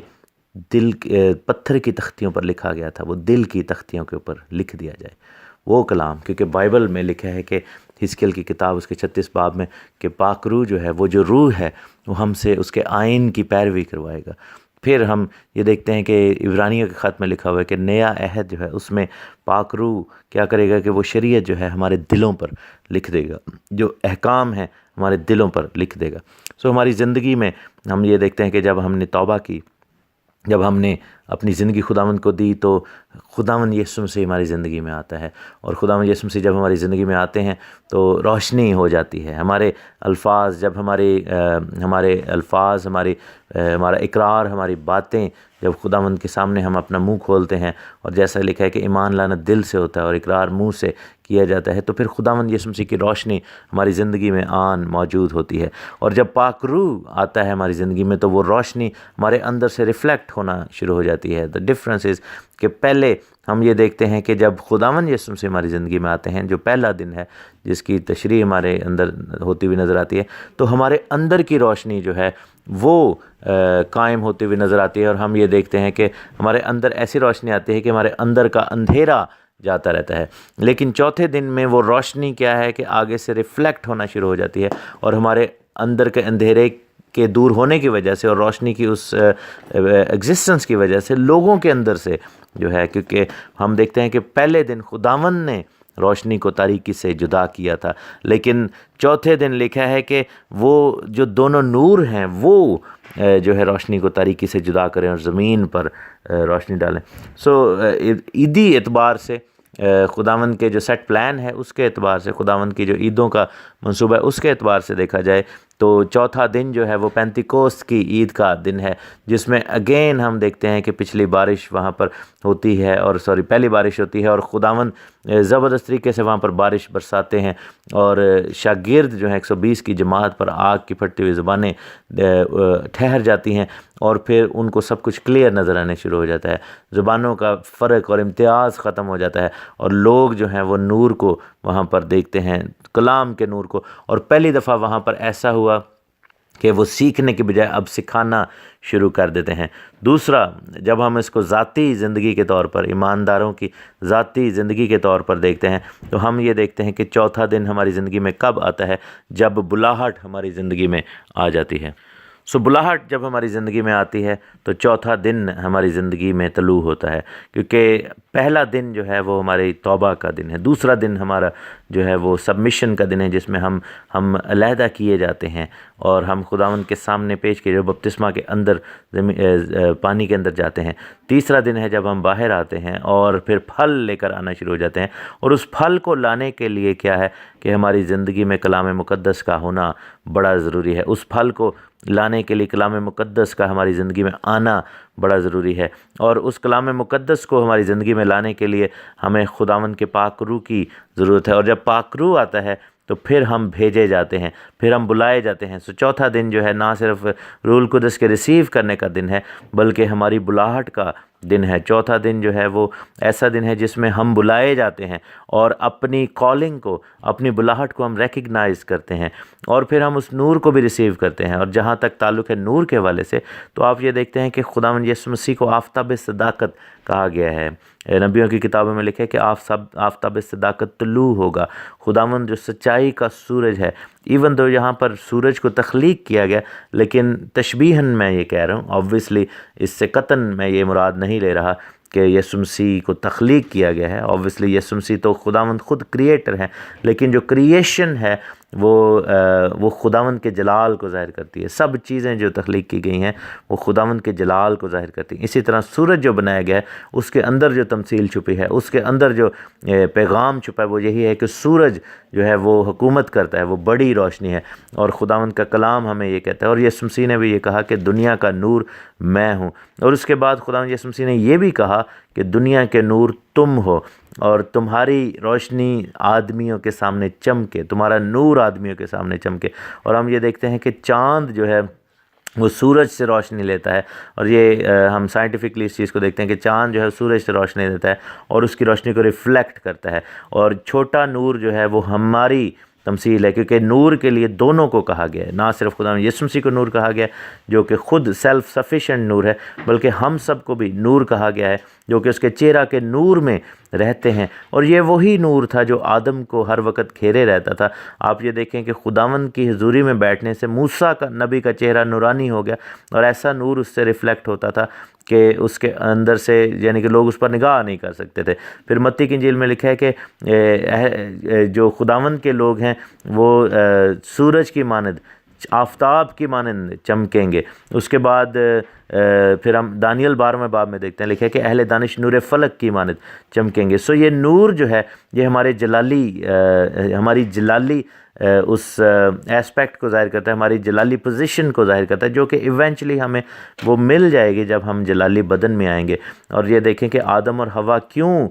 پتھر کی تختیوں پر لکھا گیا تھا، وہ دل کی تختیوں کے اوپر لکھ دیا جائے۔ وہ کلام، کیونکہ بائبل میں لکھا ہے کہ حزقیل کی کتاب اس کے 36 باب میں کہ پاک روح جو ہے، وہ جو روح ہے، وہ ہم سے اس کے آئین کی پیروی کروائے گا۔ پھر ہم یہ دیکھتے ہیں کہ عبرانیوں کے خط میں لکھا ہوا ہے کہ نیا عہد جو ہے اس میں پاک روح کیا کرے گا کہ وہ شریعت جو ہے ہمارے دلوں پر لکھ دے گا، جو احکام ہیں ہمارے دلوں پر لکھ دے گا۔ سو ہماری زندگی میں ہم یہ دیکھتے ہیں کہ جب ہم نے توبہ کی، جب ہم نے اپنی زندگی خداوند کو دی، تو خداوند یسوع مسیح ہماری زندگی میں آتا ہے، اور خداوند یسوع مسیح جب ہماری زندگی میں آتے ہیں تو روشنی ہو جاتی ہے۔ ہمارے الفاظ، جب ہمارے الفاظ، ہمارا اقرار، ہماری باتیں جب خداوند کے سامنے ہم اپنا منہ کھولتے ہیں، اور جیسا لکھا ہے کہ ایمان لانا دل سے ہوتا ہے اور اقرار منہ سے کیا جاتا ہے، تو پھر خداوند یسوع مسیح کی روشنی ہماری زندگی میں موجود ہوتی ہے۔ اور جب پاک روح آتا ہے ہماری زندگی میں، تو وہ روشنی ہمارے اندر سے ریفلیکٹ ہونا شروع ہو جاتی ہے۔ The difference is کہ پہلے ہم یہ دیکھتے ہیں کہ جب خداوند یسوع مسیح ہماری زندگی میں آتے ہیں، جو پہلا دن ہے جس کی تشریح ہمارے اندر ہوتی ہوئی نظر آتی ہے، تو ہمارے اندر کی روشنی جو ہے وہ قائم ہوتی ہوئی نظر آتی ہے، اور ہم یہ دیکھتے ہیں کہ ہمارے اندر ایسی روشنی آتی ہے کہ ہمارے اندر کا اندھیرا جاتا رہتا ہے۔ لیکن چوتھے دن میں وہ روشنی کیا ہے کہ آگے سے ریفلیکٹ ہونا شروع ہو جاتی ہے، اور ہمارے اندر کے اندھیرے کے دور ہونے کی وجہ سے اور روشنی کی اس ایگزسٹنس کی وجہ سے لوگوں کے اندر سے جو ہے، کیونکہ ہم دیکھتے ہیں کہ پہلے دن خداوند نے روشنی کو تاریکی سے جدا کیا تھا، لیکن چوتھے دن لکھا ہے کہ وہ جو دونوں نور ہیں وہ جو ہے روشنی کو تاریکی سے جدا کریں اور زمین پر روشنی ڈالیں۔ سو عیدی اعتبار سے خداوند کے جو سیٹ پلان ہے اس کے اعتبار سے، خداوند کی جو عیدوں کا منصوبہ ہے اس کے اعتبار سے دیکھا جائے تو چوتھا دن جو ہے وہ پینتیکوست کی عید کا دن ہے، جس میں اگین ہم دیکھتے ہیں کہ پچھلی بارش وہاں پر ہوتی ہے، پہلی بارش ہوتی ہے، اور خداوند زبردست طریقے سے وہاں پر بارش برساتے ہیں، اور شاگرد جو ہیں 120 کی جماعت پر آگ کی پھٹتی ہوئی زبانیں ٹھہر جاتی ہیں، اور پھر ان کو سب کچھ کلیئر نظر آنے شروع ہو جاتا ہے، زبانوں کا فرق اور امتیاز ختم ہو جاتا ہے، اور لوگ جو ہیں وہ نور کو وہاں پر دیکھتے ہیں، کلام کے نور کو۔ اور پہلی دفعہ وہاں پر ایسا ہوا کہ وہ سیکھنے کی بجائے اب سکھانا شروع کر دیتے ہیں۔ دوسرا، جب ہم اس کو ذاتی زندگی کے طور پر، ایمانداروں کی ذاتی زندگی کے طور پر دیکھتے ہیں، تو ہم یہ دیکھتے ہیں کہ چوتھا دن ہماری زندگی میں کب آتا ہے؟ جب بلاہٹ ہماری زندگی میں آ جاتی ہے۔ سو بلاہٹ جب ہماری زندگی میں آتی ہے تو چوتھا دن ہماری زندگی میں طلوع ہوتا ہے، کیونکہ پہلا دن جو ہے وہ ہماری توبہ کا دن ہے، دوسرا دن ہمارا جو ہے وہ سبمیشن کا دن ہے، جس میں ہم علیحدہ کیے جاتے ہیں اور ہم خداوند کے سامنے پیش کیے، جو بپتسمہ کے اندر پانی کے اندر جاتے ہیں۔ تیسرا دن ہے جب ہم باہر آتے ہیں اور پھر پھل لے کر آنا شروع ہو جاتے ہیں، اور اس پھل کو لانے کے لیے کیا ہے کہ کہ ہماری زندگی میں کلام مقدس کا ہونا بڑا ضروری ہے، اس پھل کو لانے کے لیے کلام مقدس کا ہماری زندگی میں آنا بڑا ضروری ہے، اور اس کلام مقدس کو ہماری زندگی میں لانے کے لیے ہمیں خداوند کے پاک روح کی ضرورت ہے، اور جب پاک روح آتا ہے تو پھر ہم بھیجے جاتے ہیں، پھر ہم بلائے جاتے ہیں۔ چوتھا دن جو ہے نہ صرف روح القدس کے ریسیو کرنے کا دن ہے بلکہ ہماری بلاہٹ کا دن ہے۔ چوتھا دن جو ہے وہ ایسا دن ہے جس میں ہم بلائے جاتے ہیں اور اپنی کالنگ کو، اپنی بلاہٹ کو ہم ریکگنائز کرتے ہیں، اور پھر ہم اس نور کو بھی ریسیو کرتے ہیں۔ اور جہاں تک تعلق ہے نور کے حوالے سے، تو آپ یہ دیکھتے ہیں کہ خداوند یسوع مسیح کو آفتاب صداقت کہا گیا ہے۔ نبیوں کی کتابوں میں لکھے کہ آفتاب صداقت طلوع ہوگا۔ خداوند جو سچائی کا سورج ہے، ایون دو یہاں پر سورج کو تخلیق کیا گیا، لیکن تشبیہاً میں یہ کہہ رہا ہوں، آبویسلی اس سے قطعاً میں یہ مراد نہیں لے رہا کہ یسوع مسیح کو تخلیق کیا گیا ہے۔ آبویسلی یسوع مسیح تو خداوند خود کریٹر ہے، لیکن جو کریشن ہے وہ خداوند کے جلال کو ظاہر کرتی ہے۔ سب چیزیں جو تخلیق کی گئی ہیں وہ خداوند کے جلال کو ظاہر کرتی ہیں۔ اسی طرح سورج جو بنایا گیا ہے، اس کے اندر جو تمثیل چھپی ہے، اس کے اندر جو پیغام چھپا ہے، وہ یہی ہے کہ سورج جو ہے وہ حکومت کرتا ہے، وہ بڑی روشنی ہے، اور خداوند کا کلام ہمیں یہ کہتا ہے۔ اور یسوع مسیح نے بھی یہ کہا کہ دنیا کا نور میں ہوں، اور اس کے بعد خداوند یسوع مسیح نے یہ بھی کہا کہ دنیا کے نور تم ہو، اور تمہاری روشنی آدمیوں کے سامنے چمکے، تمہارا نور آدمیوں کے سامنے چمکے۔ اور ہم یہ دیکھتے ہیں کہ چاند جو ہے وہ سورج سے روشنی لیتا ہے، اور یہ ہم سائنٹیفکلی اس چیز کو دیکھتے ہیں کہ چاند جو ہے سورج سے روشنی لیتا ہے اور اس کی روشنی کو ریفلیکٹ کرتا ہے، اور چھوٹا نور جو ہے وہ ہماری تمثیل ہے، کیونکہ نور کے لیے دونوں کو کہا گیا ہے، نہ صرف خدا یسوع مسیح کو نور کہا گیا ہے جو کہ خود سیلف سفیشینٹ نور ہے، بلکہ ہم سب کو بھی نور کہا گیا ہے جو کہ اس کے چہرہ کے نور میں رہتے ہیں۔ اور یہ وہی نور تھا جو آدم کو ہر وقت گھیرے رہتا تھا۔ آپ یہ دیکھیں کہ خداوند کی حضوری میں بیٹھنے سے موسیٰ کا نبی کا چہرہ نورانی ہو گیا، اور ایسا نور اس سے ریفلیکٹ ہوتا تھا کہ اس کے اندر سے یعنی کہ لوگ اس پر نگاہ نہیں کر سکتے تھے۔ پھر متی کی انجیل میں لکھا ہے کہ جو خداوند کے لوگ ہیں وہ سورج کی مانند، آفتاب کی مانند چمکیں گے۔ اس کے بعد پھر ہم دانیل 12ویں باب میں دیکھتے ہیں، لکھا ہے کہ اہل دانش نور فلک کی مانند چمکیں گے۔ سو یہ نور جو ہے یہ ہماری جلالی اس ایسپیکٹ کو ظاہر کرتا ہے، ہماری جلالی پوزیشن کو ظاہر کرتا ہے، جو کہ ایونچولی ہمیں وہ مل جائے گی جب ہم جلالی بدن میں آئیں گے۔ اور یہ دیکھیں کہ آدم اور حوا کیوں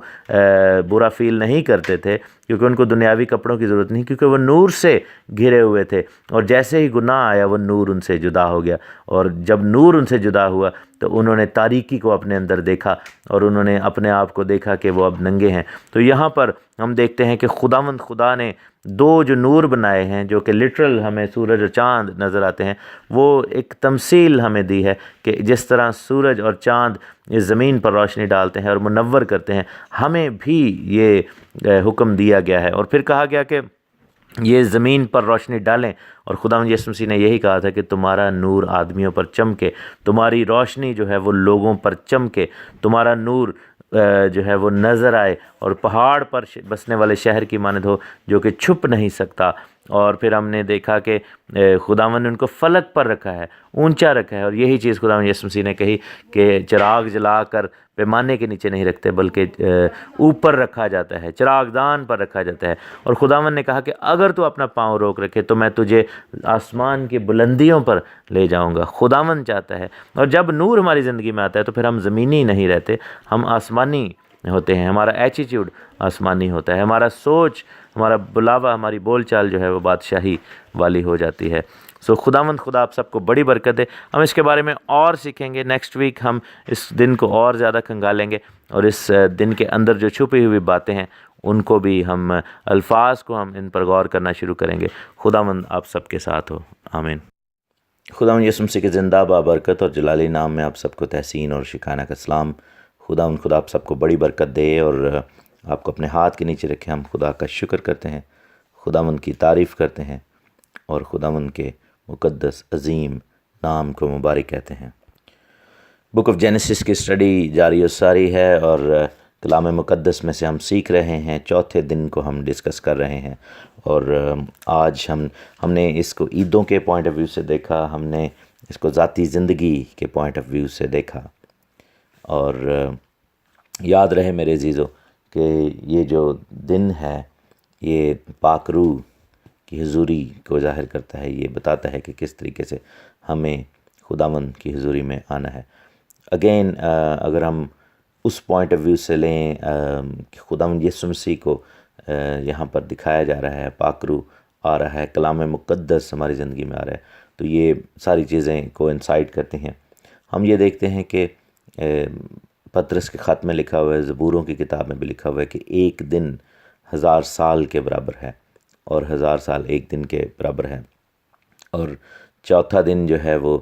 برا فیل نہیں کرتے تھے، کیونکہ ان کو دنیاوی کپڑوں کی ضرورت نہیں، کیونکہ وہ نور سے گھرے ہوئے تھے، اور جیسے ہی گناہ آیا وہ نور ان سے جدا ہو گیا، اور جب نور ان سے جدا ہوا تو انہوں نے تاریکی کو اپنے اندر دیکھا، اور انہوں نے اپنے آپ کو دیکھا کہ وہ اب ننگے ہیں۔ تو یہاں پر ہم دیکھتے ہیں کہ خداوند خدا نے دو جو نور بنائے ہیں، جو کہ لٹرل ہمیں سورج اور چاند نظر آتے ہیں، وہ ایک تمثیل ہمیں دی ہے کہ جس طرح سورج اور چاند اس زمین پر روشنی ڈالتے ہیں اور منور کرتے ہیں، ہمیں بھی یہ حکم دیا گیا ہے۔ اور پھر کہا گیا کہ یہ زمین پر روشنی ڈالیں، اور خداوند یسوع مسیح نے یہی کہا تھا کہ تمہارا نور آدمیوں پر چمکے، تمہاری روشنی جو ہے وہ لوگوں پر چمکے، تمہارا نور جو ہے وہ نظر آئے، اور پہاڑ پر بسنے والے شہر کی مانند ہو جو کہ چھپ نہیں سکتا۔ اور پھر ہم نے دیکھا کہ خداوند نے ان کو فلک پر رکھا ہے، اونچا رکھا ہے، اور یہی چیز خداوند یسوع مسیح نے کہی کہ چراغ جلا کر پیمانے کے نیچے نہیں رکھتے بلکہ اوپر رکھا جاتا ہے، چراغ دان پر رکھا جاتا ہے۔ اور خداوند نے کہا کہ اگر تو اپنا پاؤں روک رکھے تو میں تجھے آسمان کی بلندیوں پر لے جاؤں گا۔ خداوند چاہتا ہے، اور جب نور ہماری زندگی میں آتا ہے تو پھر ہم زمینی نہیں رہتے، ہم آسمانی ہوتے ہیں، ہمارا ایٹیٹیوڈ آسمانی ہوتا ہے، ہمارا سوچ، ہمارا بلاوا، ہماری بول چال جو ہے وہ بادشاہی والی ہو جاتی ہے۔ سو خداوند خدا آپ سب کو بڑی برکت دے۔ ہم اس کے بارے میں اور سیکھیں گے، نیکسٹ ویک ہم اس دن کو اور زیادہ کھنگالیں گے، اور اس دن کے اندر جو چھپی ہوئی باتیں ہیں ان کو بھی ہم الفاظ کو ہم ان پر غور کرنا شروع کریں گے۔ خداوند آپ سب کے ساتھ ہو، آمین۔ خداوند یسوع مسیح کے زندہ بابرکت اور جلالی نام میں آپ سب کو تحسین اور شکرانہ کا سلام۔ خداوند خدا آپ سب کو بڑی برکت دے اور آپ کو اپنے ہاتھ کے نیچے رکھے۔ ہم خدا کا شکر کرتے ہیں، خداوند کی تعریف کرتے ہیں، اور خداوند کے مقدس عظیم نام کو مبارک کہتے ہیں۔ بک آف جینیسس کی اسٹڈی جاری و ساری ہے، اور کلام مقدس میں سے ہم سیکھ رہے ہیں، چوتھے دن کو ہم ڈسکس کر رہے ہیں، اور آج ہم نے اس کو عیدوں کے پوائنٹ آف ویو سے دیکھا، ہم نے اس کو ذاتی زندگی کے پوائنٹ آف ویو سے دیکھا۔ اور یاد رہے میرے عزیزو کہ یہ جو دن ہے یہ پاک روح کی حضوری کو ظاہر کرتا ہے، یہ بتاتا ہے کہ کس طریقے سے ہمیں خداوند کی حضوری میں آنا ہے۔ اگین اگر ہم اس پوائنٹ آف ویو سے لیں کہ خداوند یسوع مسیح کو یہاں پر دکھایا جا رہا ہے، پاک روح آ رہا ہے، کلام مقدس ہماری زندگی میں آ رہا ہے، تو یہ ساری چیزیں کو انسائٹ کرتے ہیں۔ ہم یہ دیکھتے ہیں کہ پطرس کے خط میں لکھا ہوا ہے، زبوروں کی کتاب میں بھی لکھا ہوا ہے کہ ایک دن 1000 سال کے برابر ہے اور 1000 سال ایک دن کے برابر ہے، اور چوتھا دن جو ہے وہ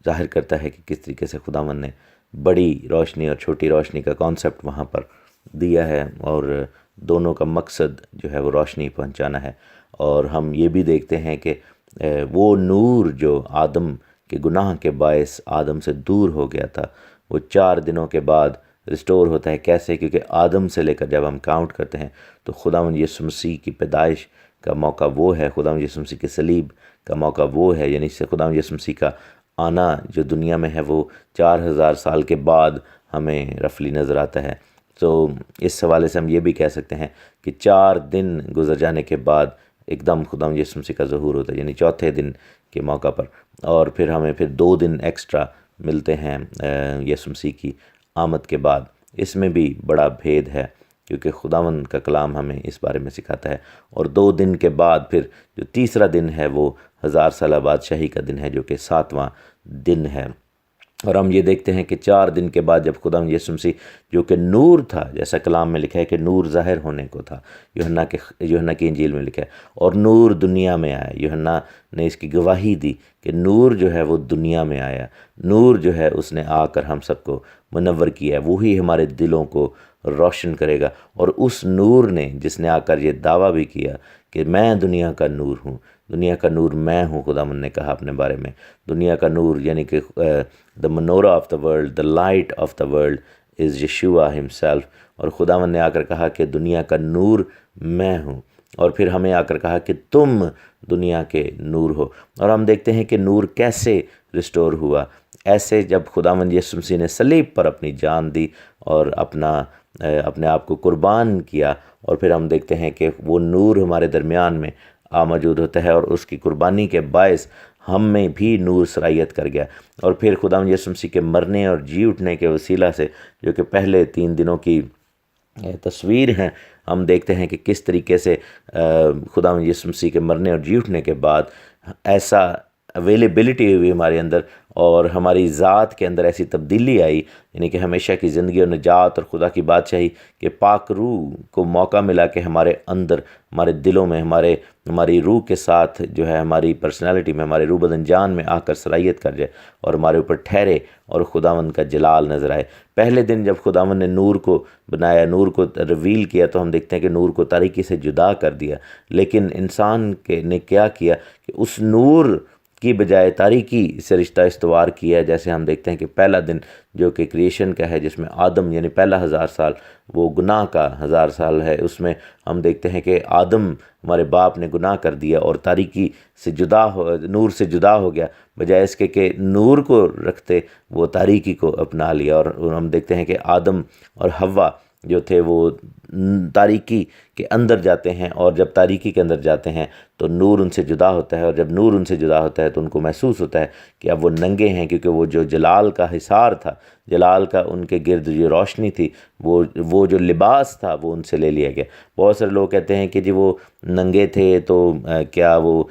ظاہر کرتا ہے کہ کس طریقے سے خداوند نے بڑی روشنی اور چھوٹی روشنی کا کانسیپٹ وہاں پر دیا ہے، اور دونوں کا مقصد جو ہے وہ روشنی پہنچانا ہے۔ اور ہم یہ بھی دیکھتے ہیں کہ وہ نور جو آدم کے گناہ کے باعث آدم سے دور ہو گیا تھا، وہ 4 دنوں کے بعد ریسٹور ہوتا ہے۔ کیسے؟ کیونکہ آدم سے لے کر جب ہم کاؤنٹ کرتے ہیں تو خداوند یسوع مسیح کی پیدائش کا موقع وہ ہے، خداوند یسوع مسیح کے صلیب کا موقع وہ ہے، یعنی خداوند یسوع مسیح کا آنا جو دنیا میں ہے وہ 4000 سال کے بعد ہمیں رفلی نظر آتا ہے۔ تو اس حوالے سے ہم یہ بھی کہہ سکتے ہیں کہ 4 دن گزر جانے کے بعد ایک دم خداوند یسوع مسیح کا ظہور ہوتا ہے، یعنی چوتھے دن کے موقع پر، اور پھر ہمیں 2 دن ایکسٹرا ملتے ہیں یسوع مسیح کی آمد کے بعد۔ اس میں بھی بڑا بھید ہے کیونکہ خداوند کا کلام ہمیں اس بارے میں سکھاتا ہے۔ اور 2 دن کے بعد پھر جو تیسرا دن ہے وہ 1000 سالہ بادشاہی کا دن ہے، جو کہ 7واں دن ہے۔ اور ہم یہ دیکھتے ہیں کہ 4 دن کے بعد جب خداوند یسوع مسیح جو کہ نور تھا، جیسا کلام میں لکھا ہے کہ نور ظاہر ہونے کو تھا، یوحنا کی انجیل میں لکھا ہے، اور نور دنیا میں آیا۔ یوحنا نے اس کی گواہی دی کہ نور جو ہے وہ دنیا میں آیا، نور جو ہے اس نے آ کر ہم سب کو منور کیا ہے، وہی ہمارے دلوں کو روشن کرے گا۔ اور اس نور نے، جس نے آ کر یہ دعویٰ بھی کیا کہ میں دنیا کا نور ہوں، دنیا کا نور میں ہوں، خداوند نے کہا اپنے بارے میں، دنیا کا نور یعنی کہ the menorah of the world, the light of the world is Yeshua himself۔ اور خداوند نے آ کر کہا کہ دنیا کا نور میں ہوں، اور پھر ہمیں آ کر کہا کہ تم دنیا کے نور ہو۔ اور ہم دیکھتے ہیں کہ نور کیسے ریسٹور ہوا، ایسے جب خداوند یسوع مسیح نے صلیب پر اپنی جان دی اور اپنے آپ کو قربان کیا، اور پھر ہم دیکھتے ہیں کہ وہ نور ہمارے درمیان میں موجود ہوتا ہے، اور اس کی قربانی کے باعث ہم میں بھی نور سرایت کر گیا۔ اور پھر خداوند یسوع مسیح کے مرنے اور جی اٹھنے کے وسیلہ سے، جو کہ پہلے 3 دنوں کی تصویر ہیں، ہم دیکھتے ہیں کہ کس طریقے سے خداوند یسوع مسیح کے مرنے اور جی اٹھنے کے بعد ایسا اویلیبلٹی ہوئی ہمارے اندر، اور ہماری ذات کے اندر ایسی تبدیلی آئی، یعنی کہ ہمیشہ کی زندگی اور نجات اور خدا کی بادشاہی کہ پاک روح کو موقع ملا کہ ہمارے اندر، ہمارے دلوں میں، ہماری روح کے ساتھ جو ہے، ہماری پرسنالٹی میں، ہمارے روح بدن جان میں آ کر صلاحیت کر جائے اور ہمارے اوپر ٹھہرے اور خداوند کا جلال نظر آئے۔ پہلے دن جب خداوند نے نور کو بنایا، نور کو ریویل کیا، تو ہم دیکھتے ہیں کہ نور کو تاریکی سے جدا کر دیا، لیکن انسان نے کیا کیا کہ اس نور کی بجائے تاریکی سے رشتہ استوار کیا ہے۔ جیسے ہم دیکھتے ہیں کہ پہلا دن جو کہ کریشن کا ہے، جس میں آدم یعنی پہلا 1000 سال وہ گناہ کا 1000 سال ہے، اس میں ہم دیکھتے ہیں کہ آدم ہمارے باپ نے گناہ کر دیا اور تاریکی سے نور سے جدا ہو گیا، بجائے اس کے کہ نور کو رکھتے وہ تاریکی کو اپنا لیا۔ اور ہم دیکھتے ہیں کہ آدم اور حوا جو تھے وہ تاریکی کے اندر جاتے ہیں، اور جب تاریکی کے اندر جاتے ہیں تو نور ان سے جدا ہوتا ہے، اور جب نور ان سے جدا ہوتا ہے تو ان کو محسوس ہوتا ہے کہ اب وہ ننگے ہیں، کیونکہ وہ جو جلال کا حصار تھا، جلال کا ان کے گرد جو روشنی تھی، وہ جو لباس تھا وہ ان سے لے لیا گیا۔ بہت سارے لوگ کہتے ہیں کہ جی وہ ننگے تھے تو کیا وہ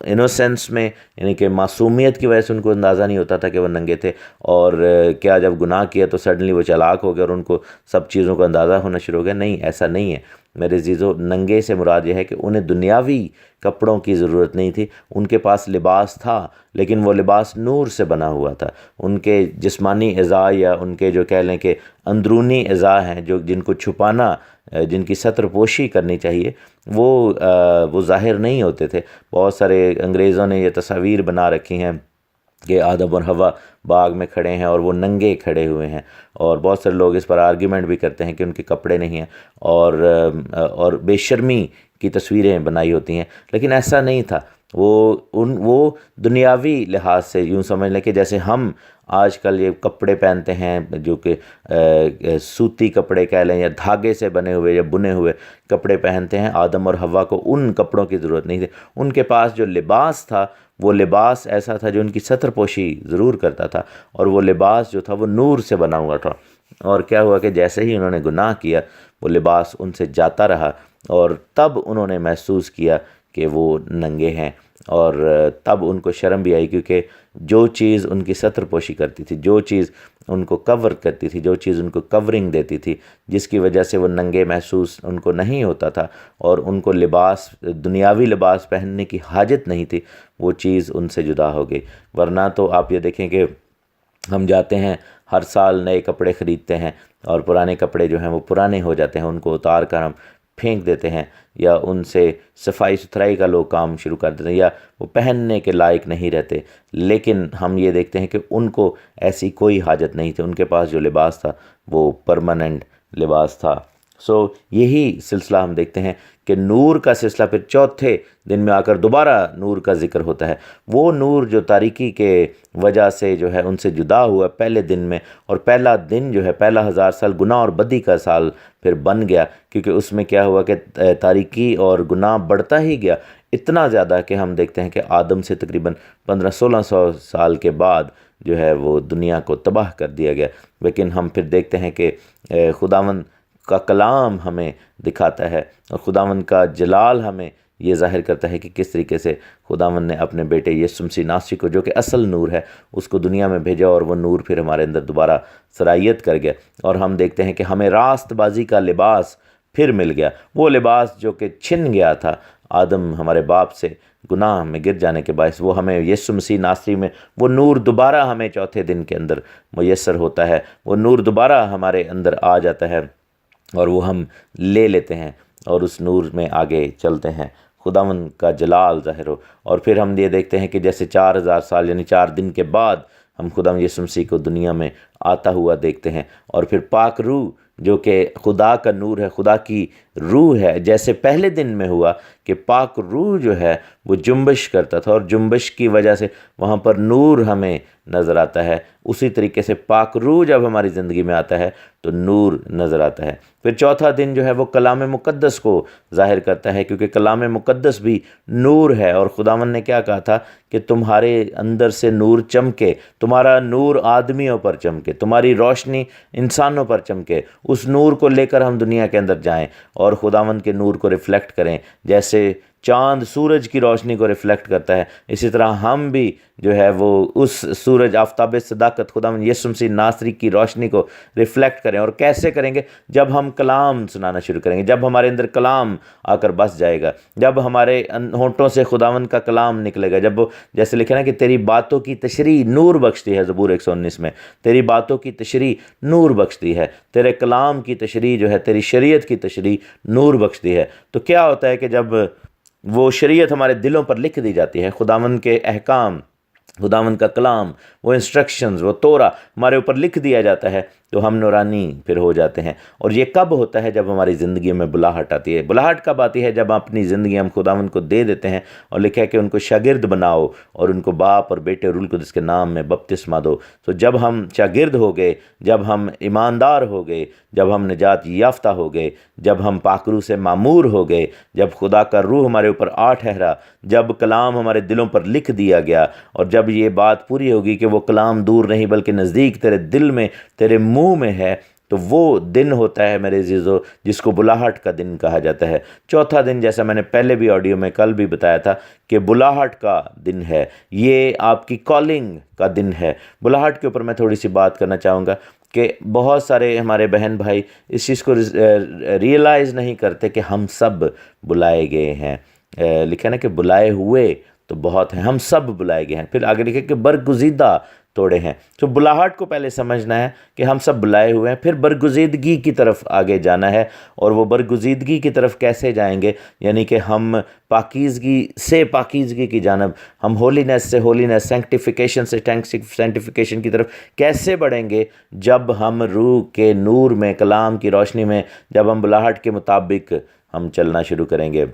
انوسینس میں، یعنی کہ معصومیت کی وجہ سے ان کو اندازہ نہیں ہوتا تھا کہ وہ ننگے تھے، اور کیا جب گناہ کیا تو سڈنلی وہ چالاک ہو گئے اور ان کو سب چیزوں کا اندازہ ہونا شروع ہو گیا؟ نہیں، ایسا نہیں ہے میرے عزیزو۔ ننگے سے مراد یہ ہے کہ انہیں دنیاوی کپڑوں کی ضرورت نہیں تھی، ان کے پاس لباس تھا، لیکن وہ لباس نور سے بنا ہوا تھا۔ ان کے جسمانی اعضاء یا ان کے جو کہہ لیں کہ اندرونی اعضاء ہیں، جن کو چھپانا، جن کی ستر پوشی کرنی چاہیے، وہ ظاہر نہیں ہوتے تھے۔ بہت سارے انگریزوں نے یہ تصاویر بنا رکھی ہیں کہ آدم اور حوا باغ میں کھڑے ہیں اور وہ ننگے کھڑے ہوئے ہیں، اور بہت سارے لوگ اس پر آرگیومنٹ بھی کرتے ہیں کہ ان کے کپڑے نہیں ہیں، اور بے شرمی کی تصویریں بنائی ہوتی ہیں، لیکن ایسا نہیں تھا۔ وہ دنیاوی لحاظ سے یوں سمجھ لیں کہ جیسے ہم آج کل یہ کپڑے پہنتے ہیں جو کہ سوتی کپڑے کہہ لیں یا دھاگے سے بنے ہوئے یا بنے ہوئے کپڑے پہنتے ہیں، آدم اور حوا کو ان کپڑوں کی ضرورت نہیں تھی۔ ان کے پاس جو لباس تھا وہ لباس ایسا تھا جو ان کی ستر پوشی ضرور کرتا تھا، اور وہ لباس جو تھا وہ نور سے بنا ہوا تھا۔ اور کیا ہوا کہ جیسے ہی انہوں نے گناہ کیا وہ لباس ان سے جاتا رہا، اور تب انہوں نے محسوس کیا کہ وہ ننگے ہیں، اور تب ان کو شرم بھی آئی، کیونکہ جو چیز ان کی ستر پوشی کرتی تھی، جو چیز ان کو کور کرتی تھی، جو چیز ان کو کورنگ دیتی تھی، جس کی وجہ سے وہ ننگے محسوس ان کو نہیں ہوتا تھا اور ان کو لباس، دنیاوی لباس پہننے کی حاجت نہیں تھی، وہ چیز ان سے جدا ہو گئی۔ ورنہ تو آپ یہ دیکھیں کہ ہم جاتے ہیں ہر سال نئے کپڑے خریدتے ہیں، اور پرانے کپڑے جو ہیں وہ پرانے ہو جاتے ہیں، ان کو اتار کر ہم پھینک دیتے ہیں، یا ان سے صفائی ستھرائی کا لوگ کام شروع کر دیتے ہیں، یا وہ پہننے کے لائق نہیں رہتے۔ لیکن ہم یہ دیکھتے ہیں کہ ان کو ایسی کوئی حاجت نہیں تھی، ان کے پاس جو لباس تھا وہ پرماننٹ لباس تھا۔ یہی سلسلہ ہم دیکھتے ہیں کہ نور کا سلسلہ پھر چوتھے دن میں آ کر دوبارہ نور کا ذکر ہوتا ہے۔ وہ نور جو تاریکی کے وجہ سے جو ہے ان سے جدا ہوا پہلے دن میں، اور پہلا دن جو ہے، پہلا 1000 سال گناہ اور بدی کا سال پھر بن گیا، کیونکہ اس میں کیا ہوا کہ تاریکی اور گناہ بڑھتا ہی گیا، اتنا زیادہ کہ ہم دیکھتے ہیں کہ آدم سے تقریباً 1500-1600 سال کے بعد جو ہے وہ دنیا کو تباہ کر دیا گیا۔ لیکن ہم پھر دیکھتے ہیں کہ خداوند کا کلام ہمیں دکھاتا ہے، اور خداوند کا جلال ہمیں یہ ظاہر کرتا ہے کہ کس طریقے سے خداوند نے اپنے بیٹے یسوع مسیح ناصری کو، جو کہ اصل نور ہے، اس کو دنیا میں بھیجا، اور وہ نور پھر ہمارے اندر دوبارہ سرایت کر گیا، اور ہم دیکھتے ہیں کہ ہمیں راست بازی کا لباس پھر مل گیا، وہ لباس جو کہ چھن گیا تھا آدم ہمارے باپ سے گناہ میں گر جانے کے باعث، وہ ہمیں یسوع مسیح ناصری میں وہ نور دوبارہ ہمیں چوتھے دن کے اندر میسر ہوتا ہے، وہ نور دوبارہ ہمارے اندر آ جاتا ہے، اور وہ ہم لے لیتے ہیں اور اس نور میں آگے چلتے ہیں، خداوند کا جلال ظاہر ہو۔ اور پھر ہم یہ دیکھتے ہیں کہ جیسے 4000 سال یعنی 4 دن کے بعد ہم خداوند یسوع مسیح کو دنیا میں آتا ہوا دیکھتے ہیں، اور پھر پاک روح جو کہ خدا کا نور ہے، خدا کی روح ہے، جیسے پہلے دن میں ہوا کہ پاک روح جو ہے وہ جنبش کرتا تھا، اور جنبش کی وجہ سے وہاں پر نور ہمیں نظر آتا ہے، اسی طریقے سے پاک روح جب ہماری زندگی میں آتا ہے تو نور نظر آتا ہے۔ پھر چوتھا دن جو ہے وہ کلام مقدس کو ظاہر کرتا ہے، کیونکہ کلام مقدس بھی نور ہے، اور خداوند نے کیا کہا تھا کہ تمہارے اندر سے نور چمکے، تمہارا نور آدمیوں پر چمکے، تمہاری روشنی انسانوں پر چمکے، اس نور کو لے کر ہم دنیا کے اندر جائیں اور خداوند کے نور کو ریفلیکٹ کریں، جیسے چاند سورج کی روشنی کو ریفلیکٹ کرتا ہے، اسی طرح ہم بھی جو ہے وہ اس سورج آفتاب صداقت خداوند یسوع مسیح ناصری کی روشنی کو ریفلیکٹ کریں۔ اور کیسے کریں گے؟ جب ہم کلام سنانا شروع کریں گے، جب ہمارے اندر کلام آ کر بس جائے گا، جب ہمارے ہونٹوں سے خداوند کا کلام نکلے گا، جب وہ جیسے لکھا نا کہ تیری باتوں کی تشریح نور بخشتی ہے، زبور 119 میں تیری باتوں کی تشریح نور بخشتی ہے، تیرے کلام کی تشریح جو ہے، تیری شریعت کی تشریح نور بخشتی ہے۔ تو کیا ہوتا ہے کہ جب وہ شریعت ہمارے دلوں پر لکھ دی جاتی ہے، خداوند کے احکام، خداوند کا کلام، وہ انسٹرکشنز، وہ تورا ہمارے اوپر لکھ دیا جاتا ہے، تو ہم نورانی پھر ہو جاتے ہیں۔ اور یہ کب ہوتا ہے؟ جب ہماری زندگی میں بلاہٹ آتی ہے۔ بلاہٹ کب آتی ہے؟ جب اپنی زندگی ہم خداوند کو دے دیتے ہیں، اور لکھا ہے کہ ان کو شاگرد بناؤ اور ان کو باپ اور بیٹے اور روح القدس کے نام میں بپتسمہ دو۔ تو جب ہم شاگرد ہو گئے، جب ہم ایماندار ہو گئے، جب ہم نجات یافتہ ہو گئے، جب ہم پاک روح سے معمور ہو گئے، جب خدا کا روح ہمارے اوپر آ ٹھہرا، جب کلام ہمارے دلوں پر لکھ دیا گیا، اور جب یہ بات پوری ہوگی کہ وہ کلام دور نہیں بلکہ نزدیک تیرے دل میں، تیرے منہ میں ہے، تو وہ دن ہوتا ہے میرے عزیزو جس کو بلاہٹ کا دن کہا جاتا ہے۔ چوتھا دن، جیسا میں نے پہلے بھی آڈیو میں کل بھی بتایا تھا کہ بلاہٹ کا دن ہے، یہ آپ کی کالنگ کا دن ہے۔ بلاہٹ کے اوپر میں تھوڑی سی بات کرنا چاہوں گا کہ بہت سارے ہمارے بہن بھائی اس چیز کو ریئلائز نہیں کرتے کہ ہم سب بلائے گئے ہیں۔ لکھا نا کہ بلائے ہوئے تو بہت ہیں، ہم سب بلائے گئے ہیں۔ پھر آگے لکھے کہ برگزیدہ توڑے ہیں۔ تو بلاہٹ کو پہلے سمجھنا ہے کہ ہم سب بلائے ہوئے ہیں، پھر برگزیدگی کی طرف آگے جانا ہے۔ اور وہ برگزیدگی کی طرف کیسے جائیں گے؟ یعنی کہ ہم پاکیزگی سے پاکیزگی کی جانب، ہم ہولینس سے ہولینس، سینکٹیفیکیشن سے سینکٹیفیکیشن کی طرف کیسے بڑھیں گے؟ جب ہم روح کے نور میں، کلام کی روشنی میں، جب ہم بلاہٹ کے مطابق ہم چلنا شروع کریں گے۔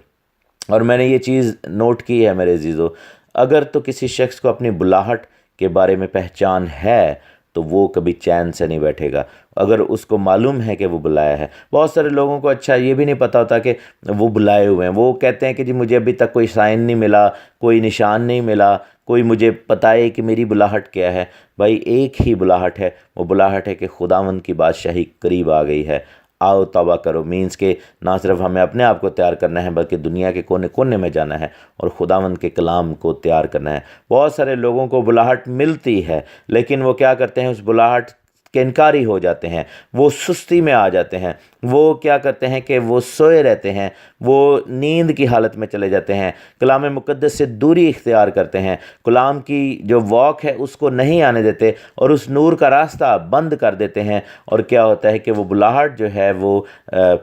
اور میں نے یہ چیز نوٹ کی ہے میرے عزیزو، اگر تو کسی شخص کو اپنی بلاہٹ کے بارے میں پہچان ہے تو وہ کبھی چین سے نہیں بیٹھے گا، اگر اس کو معلوم ہے کہ وہ بلایا ہے۔ بہت سارے لوگوں کو اچھا یہ بھی نہیں پتہ ہوتا کہ وہ بلائے ہوئے ہیں، وہ کہتے ہیں کہ جی مجھے ابھی تک کوئی سائن نہیں ملا، کوئی نشان نہیں ملا، کوئی مجھے بتائے کہ میری بلاہٹ کیا ہے۔ بھائی ایک ہی بلاہٹ ہے، وہ بلاہٹ ہے کہ خداوند کی بادشاہی قریب آ گئی ہے، آؤ توبہ کرو۔ مینس کہ نہ صرف ہمیں اپنے آپ کو تیار کرنا ہے بلکہ دنیا کے کونے کونے میں جانا ہے اور خداوند کے کلام کو تیار کرنا ہے۔ بہت سارے لوگوں کو بلاہٹ ملتی ہے لیکن وہ کیا کرتے ہیں، اس بلاہٹ کے انکاری ہو جاتے ہیں، وہ سستی میں آ جاتے ہیں، وہ کیا کرتے ہیں کہ وہ سوئے رہتے ہیں، وہ نیند کی حالت میں چلے جاتے ہیں، کلام مقدس سے دوری اختیار کرتے ہیں، کلام کی جو واک ہے اس کو نہیں آنے دیتے اور اس نور کا راستہ بند کر دیتے ہیں، اور کیا ہوتا ہے کہ وہ بلاہٹ جو ہے وہ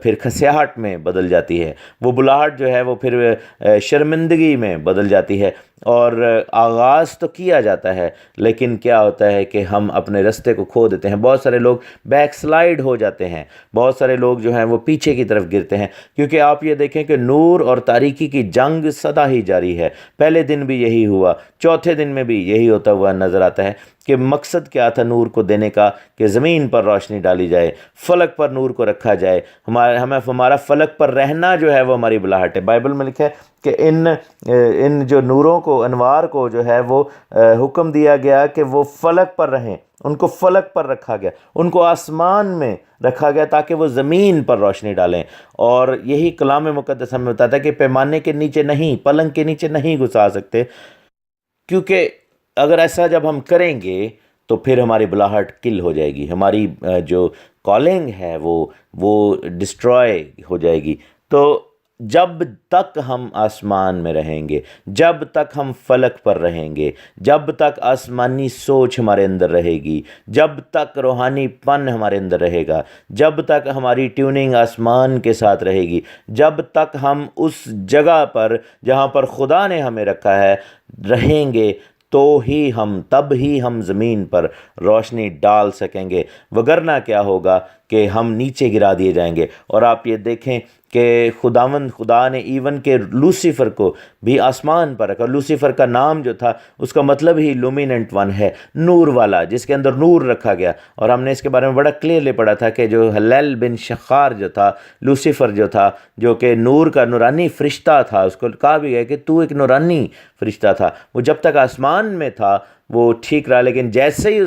پھر کھسیاہٹ میں بدل جاتی ہے، وہ بلاہٹ جو ہے وہ پھر شرمندگی میں بدل جاتی ہے۔ اور آغاز تو کیا جاتا ہے لیکن کیا ہوتا ہے کہ ہم اپنے رستے کو کھو دیتے ہیں، بہت سارے لوگ بیک سلائیڈ ہو جاتے ہیں، بہت سارے لوگ جو ہیں وہ پیچھے کی طرف گرتے ہیں، کیونکہ آپ یہ دیکھیں کہ نور اور تاریکی کی جنگ سدا ہی جاری ہے۔ پہلے دن بھی یہی ہوا، چوتھے دن میں بھی یہی ہوتا ہوا نظر آتا ہے کہ مقصد کیا تھا نور کو دینے کا، کہ زمین پر روشنی ڈالی جائے، فلک پر نور کو رکھا جائے، ہمارا فلک پر رہنا جو ہے وہ ہماری بلاہٹ ہے۔ بائبل میں لکھا ہے کہ ان جو نوروں کو، انوار کو جو ہے وہ حکم دیا گیا کہ وہ فلک پر رہیں، ان کو فلک پر رکھا گیا، ان کو آسمان میں رکھا گیا تاکہ وہ زمین پر روشنی ڈالیں۔ اور یہی کلام مقدس ہمیں بتاتا ہے کہ پیمانے کے نیچے نہیں، پلنگ کے نیچے نہیں گھسا سکتے، کیونکہ اگر ایسا جب ہم کریں گے تو پھر ہماری بلاہٹ کل ہو جائے گی، ہماری جو کالنگ ہے وہ ڈسٹرائے ہو جائے گی۔ تو جب تک ہم آسمان میں رہیں گے، جب تک ہم فلک پر رہیں گے، جب تک آسمانی سوچ ہمارے اندر رہے گی، جب تک روحانی پن ہمارے اندر رہے گا، جب تک ہماری ٹیوننگ آسمان کے ساتھ رہے گی، جب تک ہم اس جگہ پر جہاں پر خدا نے ہمیں رکھا ہے رہیں گے، تب ہی ہم زمین پر روشنی ڈال سکیں گے، وگرنہ کیا ہوگا کہ ہم نیچے گرا دیے جائیں گے۔ اور آپ یہ دیکھیں کہ خدا نے ایون کہ لوسیفر کو بھی آسمان پر رکھا۔ لوسیفر کا نام جو تھا اس کا مطلب ہی لومیننٹ ون ہے، نور والا، جس کے اندر نور رکھا گیا۔ اور ہم نے اس کے بارے میں بڑا کلیئرلی پڑھا تھا کہ جو ہلیل بن شخار جو تھا، لوسیفر جو تھا، جو کہ نور کا نورانی فرشتہ تھا، اس کو کہا بھی گیا کہ تو ایک نورانی فرشتہ تھا، وہ جب تک آسمان میں تھا وہ ٹھیک رہا، لیکن جیسے ہی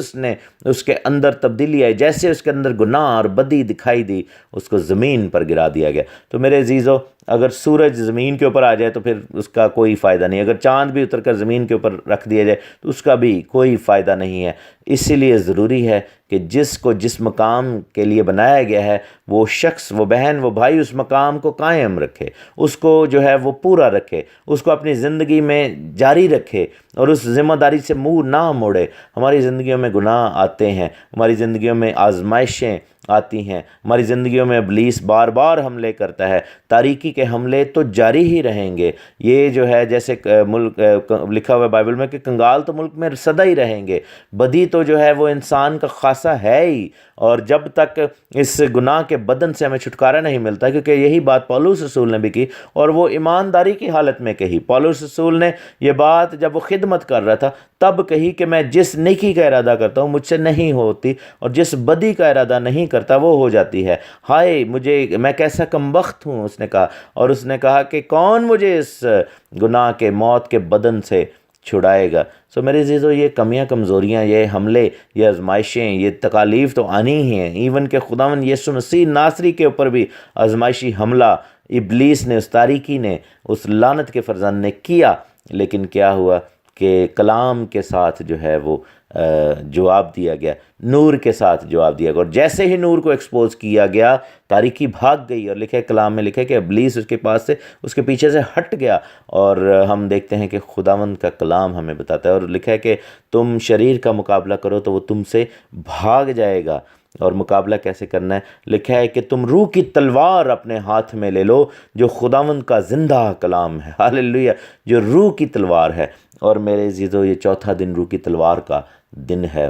اس کے اندر تبدیلی آئی، جیسے اس کے اندر گناہ اور بدی دکھائی دی، اس کو زمین پر گرا دیا گیا۔ تو میرے عزیزو، اگر سورج زمین کے اوپر آ جائے تو پھر اس کا کوئی فائدہ نہیں، اگر چاند بھی اتر کر زمین کے اوپر رکھ دیا جائے تو اس کا بھی کوئی فائدہ نہیں ہے۔ اسی لیے ضروری ہے کہ جس کو جس مقام کے لیے بنایا گیا ہے وہ شخص، وہ بہن، وہ بھائی اس مقام کو قائم رکھے، اس کو جو ہے وہ پورا رکھے، اس کو اپنی زندگی میں جاری رکھے اور اس ذمہ داری سے منہ نہ موڑے۔ ہماری زندگیوں میں گناہ آتے ہیں، ہماری زندگیوں میں آزمائشیں آتی ہیں، ہماری زندگیوں میں ابلیس بار بار حملے کرتا ہے، تاریکی کے حملے تو جاری ہی رہیں گے۔ یہ جو ہے جیسے لکھا ہوا ہے بائبل میں کہ کنگال تو ملک میں سدا ہی رہیں گے، بدی تو جو ہے وہ انسان کا خاصہ ہے ہی، اور جب تک اس گناہ کے بدن سے ہمیں چھٹکارا نہیں ملتا، کیونکہ یہی بات پولس رسول نے بھی کی اور وہ ایمانداری کی حالت میں کہی۔ پولس رسول نے یہ بات جب وہ خدمت کر رہا تھا تب کہی کہ میں جس نیکی کا ارادہ کرتا ہوں مجھ سے نہیں ہوتی، اور جس بدی کا ارادہ نہیں کرتا وہ ہو جاتی ہے۔ ہائے میں کیسا کم بخت ہوں، اس نے کہا، اور اس نے کہا کہ کون مجھے اس گناہ کے، موت کے بدن سے چھڑائے گا۔ میرے عزیزو، یہ کمیاں، کمزوریاں، یہ حملے، یہ آزمائشیں، یہ تکالیف تو آنی ہی ہیں۔ ایون کہ خداوند یسوع مسیح ناصری کے اوپر بھی آزمائشی حملہ ابلیس نے، اس تاریکی نے، اس لعنت کے فرزند نے کیا، لیکن کیا ہوا کہ کلام کے ساتھ جو ہے وہ جواب دیا گیا، نور کے ساتھ جواب دیا گیا، اور جیسے ہی نور کو ایکسپوز کیا گیا تاریکی بھاگ گئی، اور لکھے کلام میں لکھے کہ ابلیس اس کے پاس سے، اس کے پیچھے سے ہٹ گیا۔ اور ہم دیکھتے ہیں کہ خداوند کا کلام ہمیں بتاتا ہے، اور لکھا ہے کہ تم شریر کا مقابلہ کرو تو وہ تم سے بھاگ جائے گا۔ اور مقابلہ کیسے کرنا ہے؟ لکھا ہے کہ تم روح کی تلوار اپنے ہاتھ میں لے لو، جو خداوند کا زندہ کلام ہے، ہاللیلویہ، جو روح کی تلوار ہے۔ اور میرے عزیزو، یہ چوتھا دن روح کی تلوار کا دن ہے،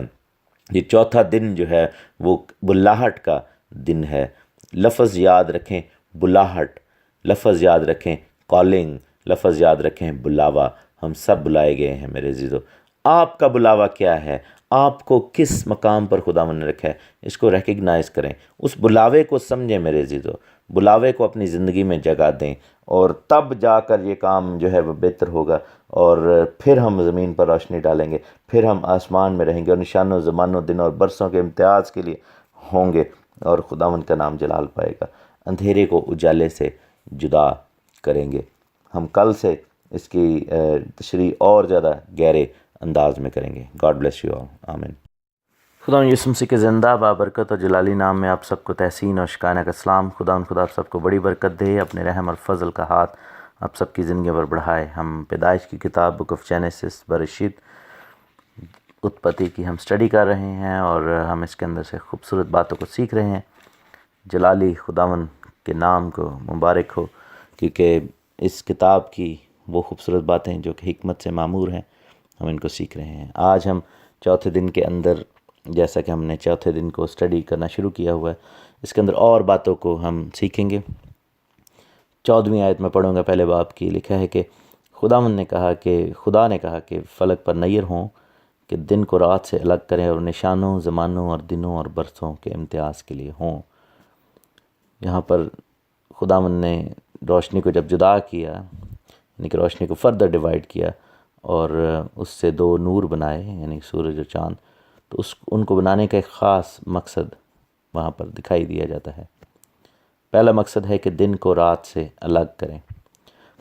یہ چوتھا دن جو ہے وہ بلاہٹ کا دن ہے۔ لفظ یاد رکھیں، بلاہٹ، لفظ یاد رکھیں، کالنگ، لفظ یاد رکھیں، بلاوا، ہم سب بلائے گئے ہیں میرے عزیزو۔ آپ کا بلاوا کیا ہے؟ آپ کو کس مقام پر خداوند نے رکھا ہے، اس کو ریکگنائز کریں، اس بلاوے کو سمجھیں میرے عزیزو، بلاوے کو اپنی زندگی میں جگہ دیں، اور تب جا کر یہ کام جو ہے وہ بہتر ہوگا، اور پھر ہم زمین پر روشنی ڈالیں گے، پھر ہم آسمان میں رہیں گے، اور نشانوں، زمانوں، دنوں اور برسوں کے امتیاز کے لیے ہوں گے، اور خداوند کا نام جلال پائے گا۔ اندھیرے کو اجالے سے جدا کریں گے۔ ہم کل سے اس کی تشریح اور زیادہ گہرے انداز میں کریں گے۔ گاڈ بلیس یو آل، آمین۔ خدا یسوع مسیح کے زندہ بابرکت اور جلالی نام میں آپ سب کو تحسین اور شکانہ کا سلام۔ خدا آپ سب کو بڑی برکت دے، اپنے رحم اور فضل کا ہاتھ آپ سب کی زندگی پر بڑھائے۔ ہم پیدائش کی کتاب بک آف جینیسس، برشید، اتپتی کی ہم سٹڈی کر رہے ہیں، اور ہم اس کے اندر سے خوبصورت باتوں کو سیکھ رہے ہیں۔ جلالی خداوند کے نام کو مبارک ہو، کیونکہ اس کتاب کی وہ خوبصورت باتیں جو کہ حکمت سے معمور ہیں، ہم ان کو سیکھ رہے ہیں۔ آج ہم چوتھے دن کے اندر، جیسا کہ ہم نے چوتھے دن کو سٹڈی کرنا شروع کیا ہوا ہے، اس کے اندر اور باتوں کو ہم سیکھیں گے۔ 14ویں آیت میں پڑھوں گا پہلے باب کی۔ لکھا ہے کہ خدا نے کہا کہ فلک پر نیر ہوں کہ دن کو رات سے الگ کریں، اور نشانوں، زمانوں اور دنوں اور برسوں کے امتیاز کے لیے ہوں۔ یہاں پر خداوند نے روشنی کو جب جدا کیا، یعنی کہ روشنی کو فردر ڈیوائیڈ کیا، اور اس سے دو نور بنائے، یعنی سورج اور چاند، تو ان کو بنانے کا ایک خاص مقصد وہاں پر دکھائی دیا جاتا ہے۔ پہلا مقصد ہے کہ دن کو رات سے الگ کریں۔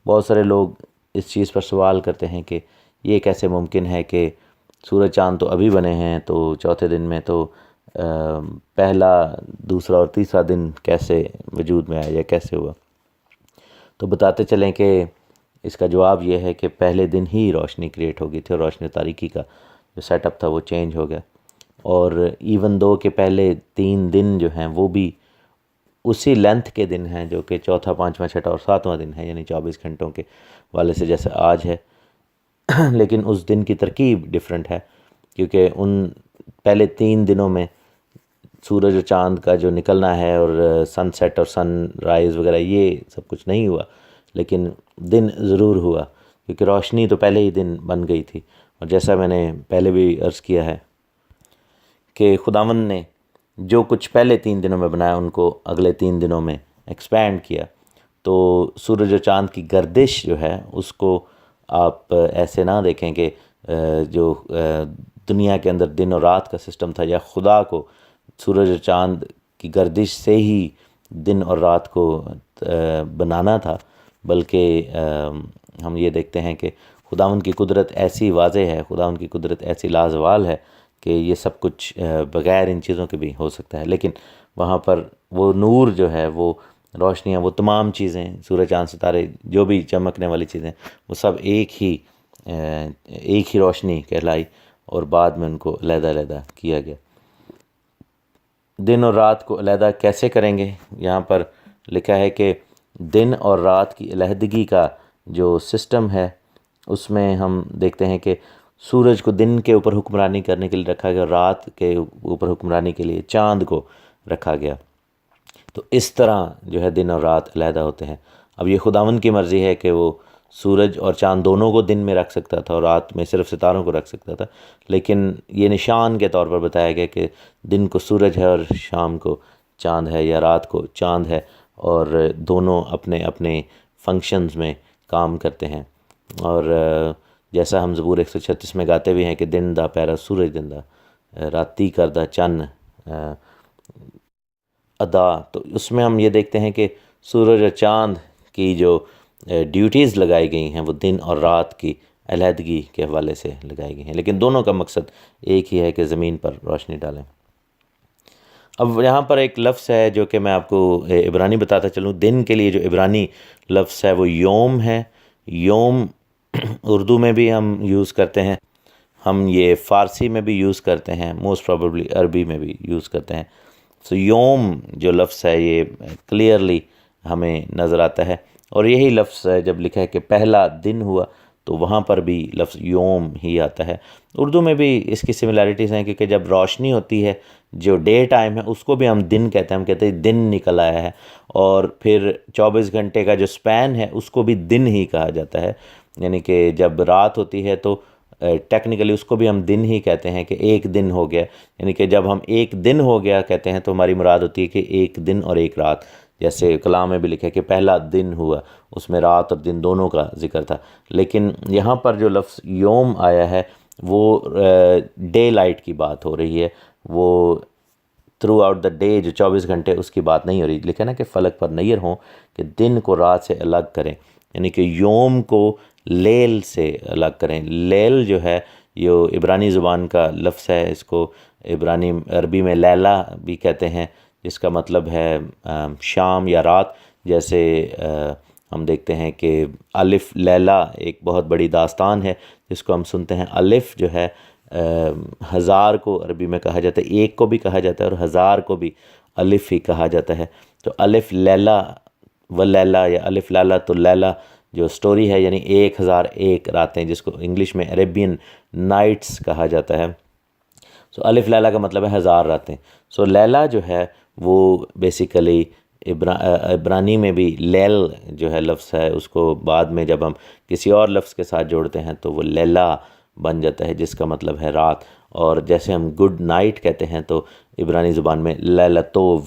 بہت سارے لوگ اس چیز پر سوال کرتے ہیں کہ یہ کیسے ممکن ہے کہ سورج چاند تو ابھی بنے ہیں، تو چوتھے دن میں تو پہلا، دوسرا اور تیسرا دن کیسے وجود میں آیا یا کیسے ہوا؟ تو بتاتے چلیں کہ اس کا جواب یہ ہے کہ پہلے دن ہی روشنی کریٹ ہو گئی تھی، اور روشنی تاریکی کا جو سیٹ اپ تھا وہ چینج ہو گیا، اور ایون دو کہ پہلے 3 دن جو ہیں وہ بھی اسی لینتھ کے دن ہیں جو کہ چوتھا، پانچواں، چھٹا اور ساتواں دن ہے، یعنی 24 گھنٹوں کے والے سے جیسے آج ہے، لیکن اس دن کی ترکیب ڈیفرنٹ ہے، کیونکہ ان پہلے 3 دنوں میں سورج اور چاند کا جو نکلنا ہے، اور سن سیٹ اور سن رائز وغیرہ، یہ سب کچھ نہیں ہوا، لیکن دن ضرور ہوا، کیونکہ روشنی تو پہلے ہی دن بن گئی تھی۔ اور جیسا میں نے پہلے بھی عرض کیا ہے کہ خداوند نے جو کچھ پہلے 3 دنوں میں بنایا، ان کو اگلے 3 دنوں میں ایکسپینڈ کیا، تو سورج اور چاند کی گردش جو ہے اس کو آپ ایسے نہ دیکھیں کہ جو دنیا کے اندر دن اور رات کا سسٹم تھا، یا خدا کو سورج اور چاند کی گردش سے ہی دن اور رات کو بنانا تھا، بلکہ ہم یہ دیکھتے ہیں کہ خداوند کی قدرت ایسی واضح ہے، خداوند کی قدرت ایسی لازوال ہے کہ یہ سب کچھ بغیر ان چیزوں کے بھی ہو سکتا ہے، لیکن وہاں پر وہ نور جو ہے، وہ روشنیاں، وہ تمام چیزیں، سورج چاند ستارے، جو بھی چمکنے والی چیزیں، وہ سب ایک ہی روشنی کہلائی، اور بعد میں ان کو علیحدہ علیحدہ کیا گیا۔ دن اور رات کو علیحدہ کیسے کریں گے؟ یہاں پر لکھا ہے کہ دن اور رات کی علیحدگی کا جو سسٹم ہے، اس میں ہم دیکھتے ہیں کہ سورج کو دن کے اوپر حکمرانی کرنے کے لیے رکھا گیا، اور رات کے اوپر حکمرانی کے لیے چاند کو رکھا گیا۔ تو اس طرح جو ہے دن اور رات علیحدہ ہوتے ہیں۔ اب یہ خداوند کی مرضی ہے کہ وہ سورج اور چاند دونوں کو دن میں رکھ سکتا تھا، اور رات میں صرف ستاروں کو رکھ سکتا تھا، لیکن یہ نشان کے طور پر بتایا گیا کہ دن کو سورج ہے اور شام کو چاند ہے، یا رات کو چاند ہے، اور دونوں اپنے اپنے فنکشنز میں کام کرتے ہیں۔ اور جیسا ہم زبور 136 میں گاتے بھی ہیں کہ دن دا پیرا سورج دندا، راتی کردہ چن ادا، تو اس میں ہم یہ دیکھتے ہیں کہ سورج اور چاند کی جو ڈیوٹیز لگائی گئی ہیں وہ دن اور رات کی علیحدگی کے حوالے سے لگائی گئی ہیں، لیکن دونوں کا مقصد ایک ہی ہے کہ زمین پر روشنی ڈالیں۔ اب یہاں پر ایک لفظ ہے جو کہ میں آپ کو عبرانی بتاتا چلوں۔ دن کے لیے جو عبرانی لفظ ہے وہ یوم ہے۔ یوم اردو میں بھی ہم یوز کرتے ہیں، ہم یہ فارسی میں بھی یوز کرتے ہیں، موسٹ پروبیبلی عربی میں بھی یوز کرتے ہیں۔ سو یوم جو لفظ ہے یہ کلیئرلی ہمیں نظر آتا ہے، اور یہی لفظ ہے جب لکھا ہے کہ پہلا دن ہوا، تو وہاں پر بھی لفظ یوم ہی آتا ہے۔ اردو میں بھی اس کی سملیرٹیز ہیں، کیونکہ جب روشنی ہوتی ہے، جو ڈے ٹائم ہے، اس کو بھی ہم دن کہتے ہیں، ہم کہتے ہیں دن نکل آیا ہے، اور پھر 24 گھنٹے کا جو سپین ہے اس کو بھی دن ہی کہا جاتا ہے، یعنی کہ جب رات ہوتی ہے تو ٹیکنیکلی اس کو بھی ہم دن ہی کہتے ہیں کہ ایک دن ہو گیا، یعنی کہ جب ہم ایک دن ہو گیا کہتے ہیں تو ہماری مراد ہوتی ہے کہ ایک دن اور ایک رات، جیسے کلام میں بھی لکھا ہے کہ پہلا دن ہوا، اس میں رات اور دن دونوں کا ذکر تھا۔ لیکن یہاں پر جو لفظ یوم آیا ہے وہ ڈے لائٹ کی بات ہو رہی ہے، وہ تھرو آؤٹ دا ڈے جو 24 گھنٹے اس کی بات نہیں ہو رہی، لکھا نا کہ فلک پر نیر ہوں کہ دن کو رات سے الگ کریں، یعنی کہ یوم کو لیل سے الگ کریں۔ لیل جو ہے یہ عبرانی زبان کا لفظ ہے، اس کو عربی میں لیلا بھی کہتے ہیں، جس کا مطلب ہے شام یا رات۔ جیسے ہم دیکھتے ہیں کہ الف لیلا ایک بہت بڑی داستان ہے جس کو ہم سنتے ہیں۔ الف جو ہے ہزار کو عربی میں کہا جاتا ہے، ایک کو بھی کہا جاتا ہے اور ہزار کو بھی الف ہی کہا جاتا ہے۔ تو الف لیلا و لیلا یا الف لیلا تو لیلا جو سٹوری ہے، یعنی 1001 راتیں، جس کو انگلش میں عربین نائٹس کہا جاتا ہے۔ سو الف لیلا کا مطلب ہے ہزار راتیں۔ سو لیلا جو ہے وہ بیسیکلی عبرانی میں بھی لیل جو ہے لفظ ہے، اس کو بعد میں جب ہم کسی اور لفظ کے ساتھ جوڑتے ہیں تو وہ لیلا بن جاتا ہے، جس کا مطلب ہے رات۔ اور جیسے ہم گڈ نائٹ کہتے ہیں تو عبرانی زبان میں لیلتوو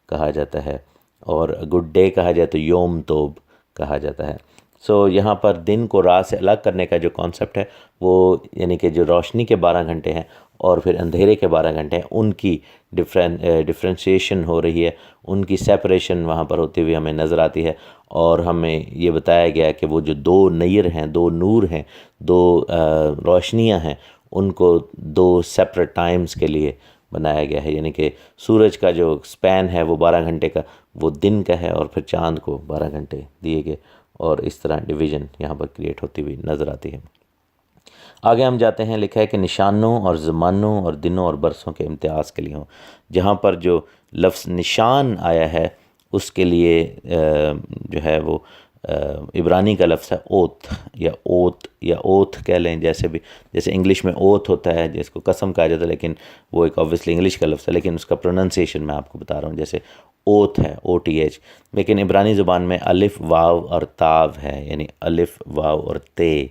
کہا جاتا ہے، اور گڈ ڈے کہا جائے تو یوم توب کہا جاتا ہے۔ سو یہاں پر دن کو رات سے الگ کرنے کا جو کانسیپٹ ہے وہ یعنی کہ جو روشنی کے 12 گھنٹے ہیں اور پھر اندھیرے کے 12 گھنٹے ہیں، ان کی ڈفرینشیشن ہو رہی ہے، ان کی سیپریشن وہاں پر ہوتی ہوئی ہمیں نظر آتی ہے۔ اور ہمیں یہ بتایا گیا کہ وہ جو دو نیر ہیں، دو نور ہیں، دو روشنیاں ہیں، ان کو دو سیپریٹ ٹائمز کے لیے بنایا گیا ہے، یعنی کہ سورج کا جو سپین ہے وہ 12 گھنٹے کا وہ دن کا ہے، اور پھر چاند کو 12 گھنٹے دیے گئے، اور اس طرح ڈویژن یہاں پر کریٹ ہوتی ہوئی نظر آتی ہے۔ آگے ہم جاتے ہیں، لکھا ہے کہ نشانوں اور زمانوں اور دنوں اور برسوں کے امتیاز کے لیے ہوں۔ جہاں پر جو لفظ نشان آیا ہے اس کے لیے جو ہے وہ عبرانی کا لفظ ہے اوتھ یا اوتھ کہہ لیں، جیسے انگلش میں اوتھ ہوتا ہے جس کو قسم کہا جاتا ہے، لیکن وہ ایک آبویسلی انگلش کا لفظ ہے، لیکن اس کا پروننسیشن میں آپ کو بتا رہا ہوں، جیسے اوتھ ہے OTH، لیکن عبرانی زبان میں الف واو اور تاو ہے، یعنی الف واو اور تے۔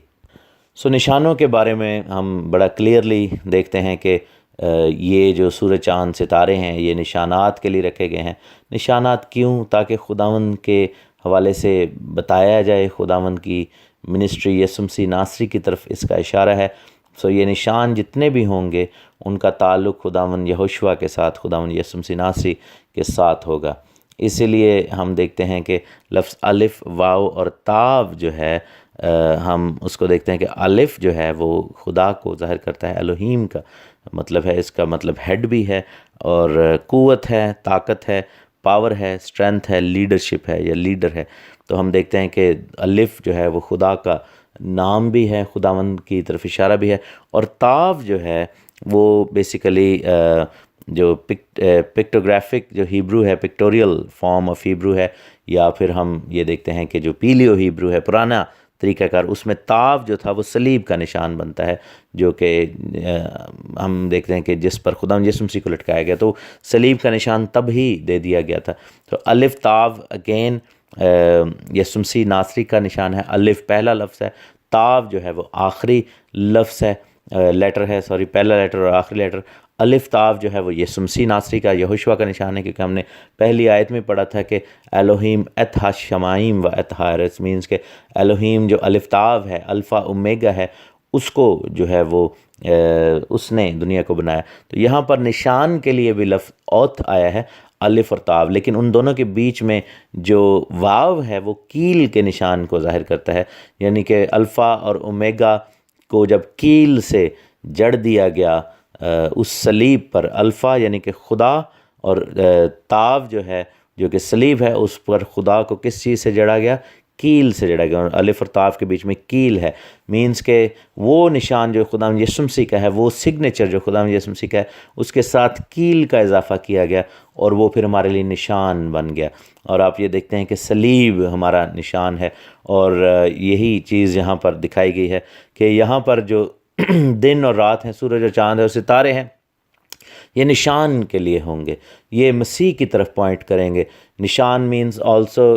سو نشانوں کے بارے میں ہم بڑا کلیئرلی دیکھتے ہیں کہ یہ جو سورج چاند ستارے ہیں یہ نشانات کے لیے رکھے گئے ہیں۔ نشانات کیوں؟ تاکہ خداوند کے حوالے سے بتایا جائے، خداوند کی منسٹری یسوع مسیح ناصری کی طرف اس کا اشارہ ہے۔ سو یہ نشان جتنے بھی ہوں گے ان کا تعلق خداوند یہوشوا کے ساتھ، خداوند یسوع مسیح ناصری کے ساتھ ہوگا۔ اسی لیے ہم دیکھتے ہیں کہ لفظ الف واو اور تاو جو ہے ہم اس کو دیکھتے ہیں کہ الف جو ہے وہ خدا کو ظاہر کرتا ہے، الوہیم کا مطلب ہے، اس کا مطلب ہیڈ بھی ہے، اور قوت ہے، طاقت ہے، پاور ہے، اسٹرینتھ ہے، لیڈرشپ ہے یا لیڈر ہے۔ تو ہم دیکھتے ہیں کہ الف جو ہے وہ خدا کا نام بھی ہے، خداوند کی طرف اشارہ بھی ہے، اور تاو جو ہے وہ بیسیکلی جو پکٹوگرافک جو ہیبرو ہے، پکٹوریل فارم آف ہیبرو ہے، یا پھر ہم یہ دیکھتے ہیں کہ جو پیلیو ہیبرو ہے، پرانا طریقہ کار، اس میں تاو جو تھا وہ صلیب کا نشان بنتا ہے، جو کہ ہم دیکھتے ہیں کہ جس پر خداوند یسوع مسیح کو لٹکایا گیا تو صلیب کا نشان تب ہی دے دیا گیا تھا۔ تو الف تاو اگین یسوع مسیح ناصری کا نشان ہے۔ الف پہلا لفظ ہے، تاو جو ہے وہ آخری لفظ ہے، لیٹر ہے، پہلا لیٹر اور آخری لیٹر۔ الف تاو جو ہے وہ یسوع مسیح ناصری کا، یہوشوا کا نشان ہے، کیونکہ ہم نے پہلی آیت میں پڑھا تھا کہ الوہیم اتھا شمائم و اتھا ارس، مینس کہ الوہیم جو الف تاو ہے، الفا اومیگا ہے، اس کو جو ہے وہ اس نے دنیا کو بنایا۔ تو یہاں پر نشان کے لیے بھی لفظ اوتھ آیا ہے، الف اور تاو، لیکن ان دونوں کے بیچ میں جو واو ہے وہ کیل کے نشان کو ظاہر کرتا ہے، یعنی کہ الفا اور اومیگا کو جب کیل سے جڑ دیا گیا اس صلیب پر، الفا یعنی کہ خدا، اور تاو جو ہے جو کہ صلیب ہے، اس پر خدا کو کس چیز سے جڑا گیا؟ کیل سے جڑا گیا، اور الف اور تاو کے بیچ میں کیل ہے، مینس کہ وہ نشان جو خداوند یسوع مسیح کا ہے، وہ سگنیچر جو خداوند یسوع مسیح کا ہے، اس کے ساتھ کیل کا اضافہ کیا گیا، اور وہ پھر ہمارے لیے نشان بن گیا۔ اور آپ یہ دیکھتے ہیں کہ صلیب ہمارا نشان ہے، اور یہی چیز یہاں پر دکھائی گئی ہے کہ یہاں پر جو دن اور رات ہیں، سورج اور چاند اور ستارے ہیں، یہ نشان کے لیے ہوں گے، یہ مسیح کی طرف پوائنٹ کریں گے۔ نشان مینز آلسو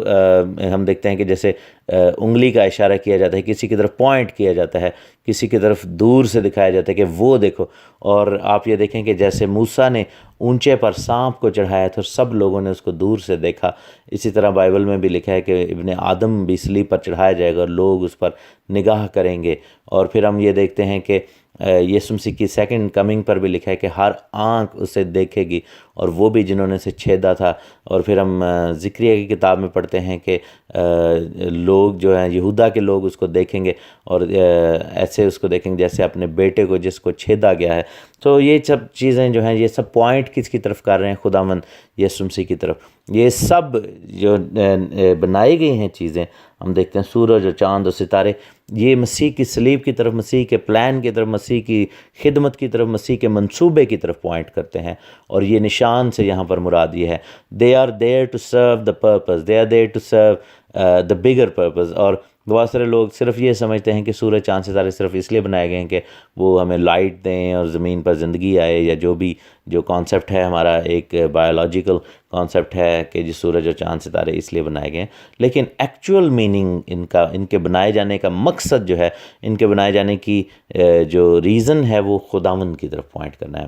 ہم دیکھتے ہیں کہ جیسے انگلی کا اشارہ کیا جاتا ہے، کسی کی طرف پوائنٹ کیا جاتا ہے، کسی کی طرف دور سے دکھایا جاتا ہے کہ وہ دیکھو۔ اور آپ یہ دیکھیں کہ جیسے موسیٰ نے اونچے پر سانپ کو چڑھایا تھا اور سب لوگوں نے اس کو دور سے دیکھا، اسی طرح بائبل میں بھی لکھا ہے کہ ابن آدم بھی صلیب پر چڑھایا جائے گا اور لوگ اس پر نگاہ کریں گے۔ اور پھر ہم یہ دیکھتے ہیں کہ یسوع مسیح کی سیکنڈ کمنگ پر بھی لکھا ہے کہ ہر آنکھ اسے دیکھے گی، اور وہ بھی جنہوں نے اسے چھیدا تھا۔ اور پھر ہم زکریا کی کتاب میں پڑھتے ہیں کہ لوگ جو ہیں یہودا کے لوگ اس کو دیکھیں گے اور ایسے اس کو دیکھیں گے جیسے اپنے بیٹے کو جس کو چھیدا گیا ہے۔ تو یہ سب چیزیں جو ہیں یہ سب پوائنٹ کس کی طرف کر رہے ہیں؟ خداوند یسوع مسیح کی طرف۔ یہ سب جو بنائی گئی ہیں چیزیں، ہم دیکھتے ہیں سورج اور چاند اور ستارے، یہ مسیح کی صلیب کی طرف، مسیح کے پلان کی طرف، مسیح کی خدمت کی طرف، مسیح کے منصوبے کی طرف پوائنٹ کرتے ہیں۔ اور یہ نشان سے یہاں پر مراد یہ ہے they are there to serve the purpose, they are there to serve the bigger purpose۔ اور بہت سارے لوگ صرف یہ سمجھتے ہیں کہ سورج چاند ستارے صرف اس لیے بنائے گئے ہیں کہ وہ ہمیں لائٹ دیں اور زمین پر زندگی آئے، یا جو کانسیپٹ ہے ہمارا ایک بایولوجیکل کانسیپٹ ہے کہ جو سورج اور چاند ستارے اس لیے بنائے گئے ہیں۔ لیکن ایکچول میننگ ان کے بنائے جانے کا مقصد جو ہے، ان کے بنائے جانے کی جو ریزن ہے، وہ خداوند کی طرف پوائنٹ کرنا ہے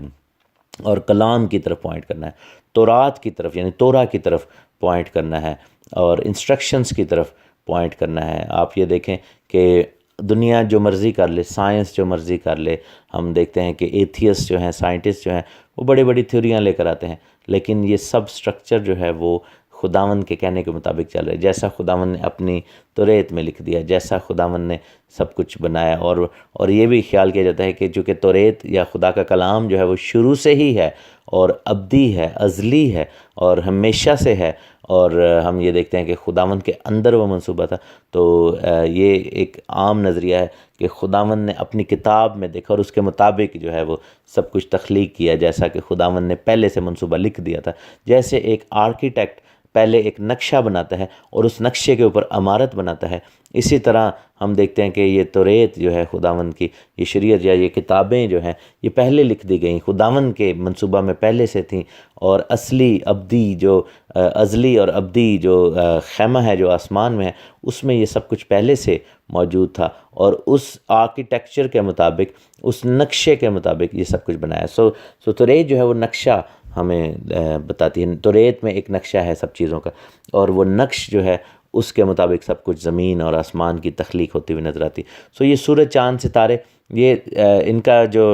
اور کلام کی طرف پوائنٹ کرنا ہے، تورات کی طرف یعنی تورا کی طرف پوائنٹ کرنا ہے، اور انسٹرکشنز کی طرف پوائنٹ کرنا ہے۔ آپ یہ دیکھیں کہ دنیا جو مرضی کر لے، سائنس جو مرضی کر لے، ہم دیکھتے ہیں کہ ایتھیسٹ جو ہیں، سائنٹسٹ جو ہیں، وہ بڑی بڑی تھیوریاں لے کر آتے ہیں، لیکن یہ سب سٹرکچر جو ہے وہ خداوند کے کہنے کے مطابق چل رہا ہے، جیسا خداوند نے اپنی توریت میں لکھ دیا، جیسا خداوند نے سب کچھ بنایا۔ اور یہ بھی خیال کیا جاتا ہے کہ چونکہ توریت یا خدا کا کلام جو ہے وہ شروع سے ہی ہے اور ابدی ہے، ازلی ہے اور ہمیشہ سے ہے، اور ہم یہ دیکھتے ہیں کہ خداوند کے اندر وہ منصوبہ تھا۔ تو یہ ایک عام نظریہ ہے کہ خداوند نے اپنی کتاب میں دیکھا اور اس کے مطابق جو ہے وہ سب کچھ تخلیق کیا، جیسا کہ خداوند نے پہلے سے منصوبہ لکھ دیا تھا۔ جیسے ایک آرکیٹیکٹ پہلے ایک نقشہ بناتا ہے اور اس نقشے کے اوپر عمارت بناتا ہے، اسی طرح ہم دیکھتے ہیں کہ یہ توریت جو ہے خداوند کی، یہ شریعت یا یہ کتابیں جو ہیں یہ پہلے لکھ دی گئیں، خداوند کے منصوبہ میں پہلے سے تھیں، اور اصلی ابدی جو ازلی اور ابدی جو خیمہ ہے جو آسمان میں ہے، اس میں یہ سب کچھ پہلے سے موجود تھا، اور اس آرکیٹیکچر کے مطابق، اس نقشے کے مطابق یہ سب کچھ بنایا۔ سو توریت جو ہے وہ نقشہ ہمیں بتاتی ہے، توریت میں ایک نقشہ ہے سب چیزوں کا، اور وہ نقش جو ہے اس کے مطابق سب کچھ زمین اور آسمان کی تخلیق ہوتی ہوئی نظر آتی۔ سو یہ سورج چاند ستارے، یہ ان کا جو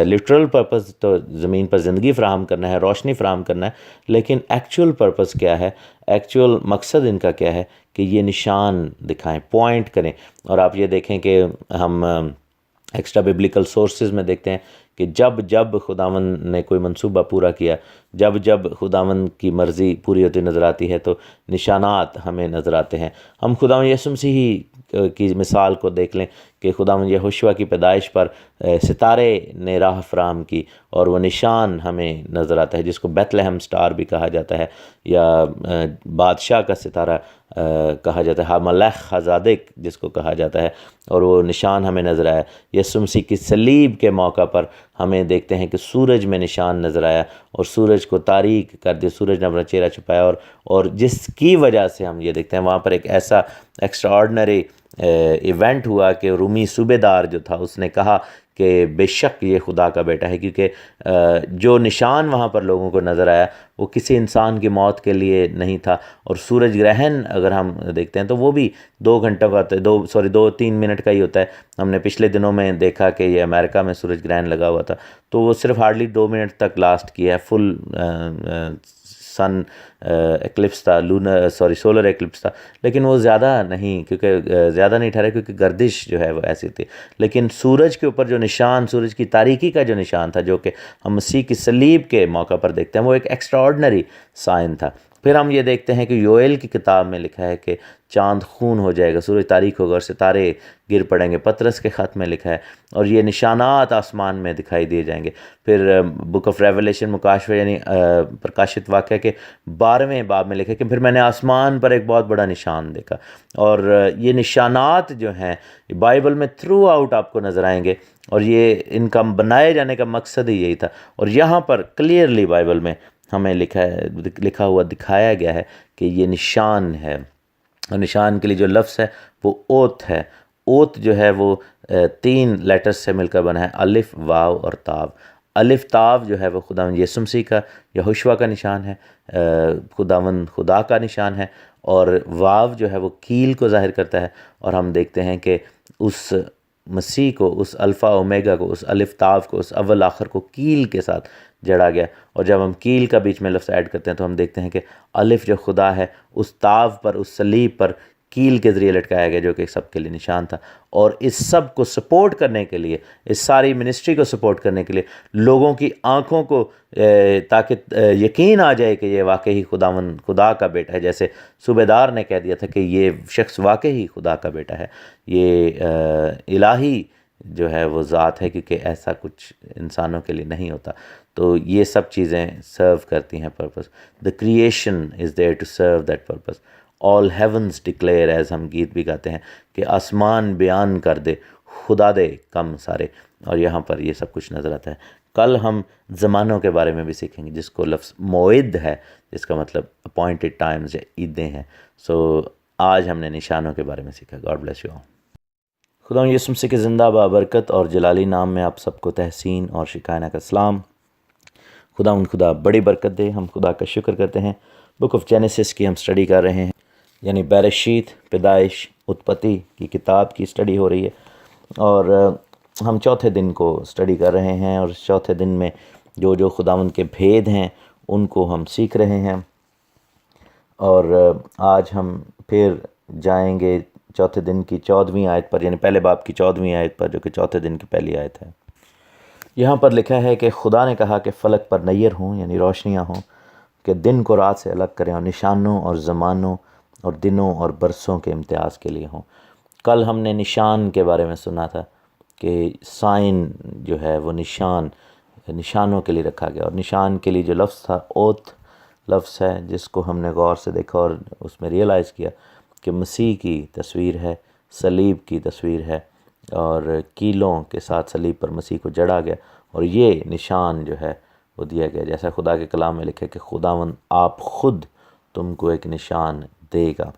لٹرل پرپس تو زمین پر زندگی فراہم کرنا ہے، روشنی فراہم کرنا ہے، لیکن ایکچول پرپس کیا ہے، ایکچول مقصد ان کا کیا ہے کہ یہ نشان دکھائیں، پوائنٹ کریں۔ اور آپ یہ دیکھیں کہ ہم ایکسٹرا بیبلیکل سورسز میں دیکھتے ہیں کہ جب خداوند نے کوئی منصوبہ پورا کیا، جب خداوند کی مرضی پوری ہوتی نظر آتی ہے، تو نشانات ہمیں نظر آتے ہیں۔ ہم خداوند یسوع مسیح کی مثال کو دیکھ لیں کہ خداوند یہوشوا کی پیدائش پر ستارے نے راہ فراہم کی، اور وہ نشان ہمیں نظر آتا ہے جس کو بیت لہم سٹار بھی کہا جاتا ہے، یا بادشاہ کا ستارہ کہا جاتا ہے، ملخ حزادک جس کو کہا جاتا ہے، اور وہ نشان ہمیں نظر آیا۔ یسوع مسیح کی صلیب کے موقع پر ہمیں دیکھتے ہیں کہ سورج میں نشان نظر آیا، اور سورج کو تاریک کر دیا، سورج نے اپنا چہرہ چھپایا، اور جس کی وجہ سے ہم یہ دیکھتے ہیں وہاں پر ایک ایسا ایکسٹرا آرڈنری ایونٹ ہوا کہ رومی صوبے دار جو تھا اس نے کہا کہ بے شک یہ خدا کا بیٹا ہے، کیونکہ جو نشان وہاں پر لوگوں کو نظر آیا وہ کسی انسان کی موت کے لیے نہیں تھا۔ اور سورج گرہن اگر ہم دیکھتے ہیں تو وہ بھی 2 گھنٹوں کا ہوتا ہے، 2-3 منٹ کا ہی ہوتا ہے۔ ہم نے پچھلے دنوں میں دیکھا کہ یہ امریکہ میں سورج گرہن لگا ہوا تھا، تو وہ صرف ہارڈلی 2 منٹ تک لاسٹ کیا ہے۔ فل سن ایکلپس تھا، سولر ایکلپس تھا، لیکن وہ زیادہ نہیں، کیونکہ زیادہ نہیں ٹھہرا کیونکہ گردش جو ہے وہ ایسی تھی۔ لیکن سورج کے اوپر جو نشان، سورج کی تاریکی کا جو نشان تھا، جو کہ ہم مسیح کی صلیب کے موقع پر دیکھتے ہیں، وہ ایک ایکسٹرا آرڈنری سائن تھا۔ پھر ہم یہ دیکھتے ہیں کہ یوئیل کی کتاب میں لکھا ہے کہ چاند خون ہو جائے گا، سورج تاریک ہوگا اور ستارے گر پڑیں گے۔ پطرس کے خط میں لکھا ہے، اور یہ نشانات آسمان میں دکھائی دیے جائیں گے۔ پھر بک آف ریولیشن، مکاشفہ یعنی پرکاشت واقعہ کے 12ویں باب میں لکھا ہے کہ پھر میں نے آسمان پر ایک بہت بڑا نشان دیکھا، اور یہ نشانات جو ہیں بائبل میں تھرو آؤٹ آپ کو نظر آئیں گے، اور یہ ان کا بنائے جانے کا مقصد ہی یہی تھا۔ اور یہاں پر کلیئرلی بائبل میں ہمیں لکھا ہوا دکھایا گیا ہے کہ یہ نشان ہے، اور نشان کے لیے جو لفظ ہے وہ اوت ہے۔ اوت جو ہے وہ 3 لیٹرز سے مل کر بنا ہے، الف، واو اور تاو۔ الف تاو جو ہے وہ خداوند یسوع مسیح کا، یہوشوا کا نشان ہے، خداوند خدا کا نشان ہے، اور واو جو ہے وہ کیل کو ظاہر کرتا ہے۔ اور ہم دیکھتے ہیں کہ اس مسیح کو، اس الفا اومیگا کو، اس الف تاو کو، اس اول آخر کو کیل کے ساتھ جڑا گیا۔ اور جب ہم کیل کا بیچ میں لفظ ایڈ کرتے ہیں تو ہم دیکھتے ہیں کہ الف جو خدا ہے اس تاو پر، اس صلیب پر کیل کے ذریعے لٹکایا گیا، جو کہ سب کے لیے نشان تھا۔ اور اس سب کو سپورٹ کرنے کے لیے، اس ساری منسٹری کو سپورٹ کرنے کے لیے، لوگوں کی آنکھوں کو تاکہ یقین آ جائے کہ یہ واقعی خداوند خدا کا بیٹا ہے، جیسے صوبے دار نے کہہ دیا تھا کہ یہ شخص واقعی خدا کا بیٹا ہے، یہ الہی جو ہے وہ ذات ہے، کیونکہ ایسا کچھ انسانوں کے لیے نہیں ہوتا۔ تو یہ سب چیزیں سرو کرتی ہیں purpose. The creation is there to serve that purpose, all heavens declare, as ہم گیت بھی گاتے ہیں کہ آسمان بیان کر دے خدا دے کم سارے، اور یہاں پر یہ سب کچھ نظر آتا ہے۔ کل ہم زمانوں کے بارے میں بھی سیکھیں گے، جس کو لفظ موعد ہے، جس کا مطلب اپوائنٹڈ ٹائمز یا عیدیں ہیں۔ سو آج ہم نے نشانوں کے بارے میں سیکھا۔ God bless you all. خدا یسوع مسیح کے زندہ بابرکت اور جلالی نام میں آپ سب کو تحسین اور شکاینا کا سلام۔ خدا بڑی برکت دے۔ ہم خدا کا شکر کرتے ہیں، بک آف جینیسس کی ہم سٹڈی کر رہے ہیں، یعنی برشیت، پیدائش، اتپتی کی کتاب کی سٹڈی ہو رہی ہے، اور ہم چوتھے دن کو سٹڈی کر رہے ہیں، اور اس چوتھے دن میں جو خداوند کے بھید ہیں ان کو ہم سیکھ رہے ہیں۔ اور آج ہم پھر جائیں گے چوتھے دن کی 14ویں آیت پر، یعنی پہلے باب کی 14ویں آیت پر، جو کہ چوتھے دن کی پہلی آیت ہے۔ یہاں پر لکھا ہے کہ خدا نے کہا کہ فلک پر نیر ہوں، یعنی روشنیاں ہوں، کہ دن کو رات سے الگ کریں، اور نشانوں اور زمانوں اور دنوں اور برسوں کے امتیاز کے لیے ہوں۔ کل ہم نے نشان کے بارے میں سنا تھا کہ سائن جو ہے وہ نشانوں کے لیے رکھا گیا، اور نشان کے لیے جو لفظ تھا اوت لفظ ہے، جس کو ہم نے غور سے دیکھا اور اس میں ریئلائز کیا کہ مسیح کی تصویر ہے، صلیب کی تصویر ہے، اور کیلوں کے ساتھ صلیب پر مسیح کو جڑا گیا، اور یہ نشان جو ہے وہ دیا گیا، جیسا خدا کے کلام میں لکھے کہ خداوند آپ خود تم کو ایک نشان دے گا۔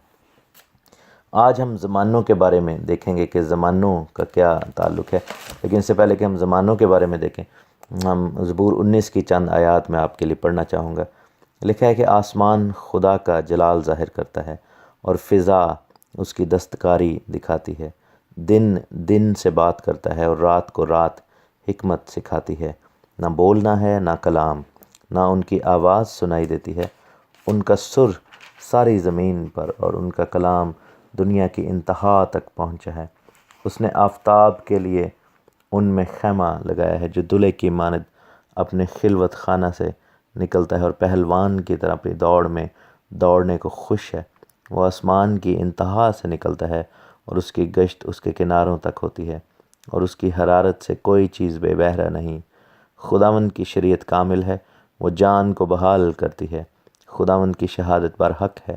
آج ہم زمانوں کے بارے میں دیکھیں گے کہ زمانوں کا کیا تعلق ہے، لیکن اس سے پہلے کہ ہم زمانوں کے بارے میں دیکھیں، ہم زبور 19 کی چند آیات میں آپ کے لیے پڑھنا چاہوں گا۔ لکھا ہے کہ آسمان خدا کا جلال ظاہر کرتا ہے، اور فضا اس کی دستکاری دکھاتی ہے۔ دن دن سے بات کرتا ہے، اور رات کو رات حکمت سکھاتی ہے۔ نہ بولنا ہے نہ کلام، نہ ان کی آواز سنائی دیتی ہے۔ ان کا سر ساری زمین پر، اور ان کا کلام دنیا کی انتہا تک پہنچا ہے۔ اس نے آفتاب کے لیے ان میں خیمہ لگایا ہے، جو دلہے کی مانند اپنے خلوت خانہ سے نکلتا ہے، اور پہلوان کی طرح اپنی دوڑ میں دوڑنے کو خوش ہے۔ وہ آسمان کی انتہا سے نکلتا ہے، اور اس کی گشت اس کے کناروں تک ہوتی ہے، اور اس کی حرارت سے کوئی چیز بے بہرا نہیں۔ خداوند کی شریعت کامل ہے، وہ جان کو بحال کرتی ہے۔ خداوند کی شہادت برحق ہے،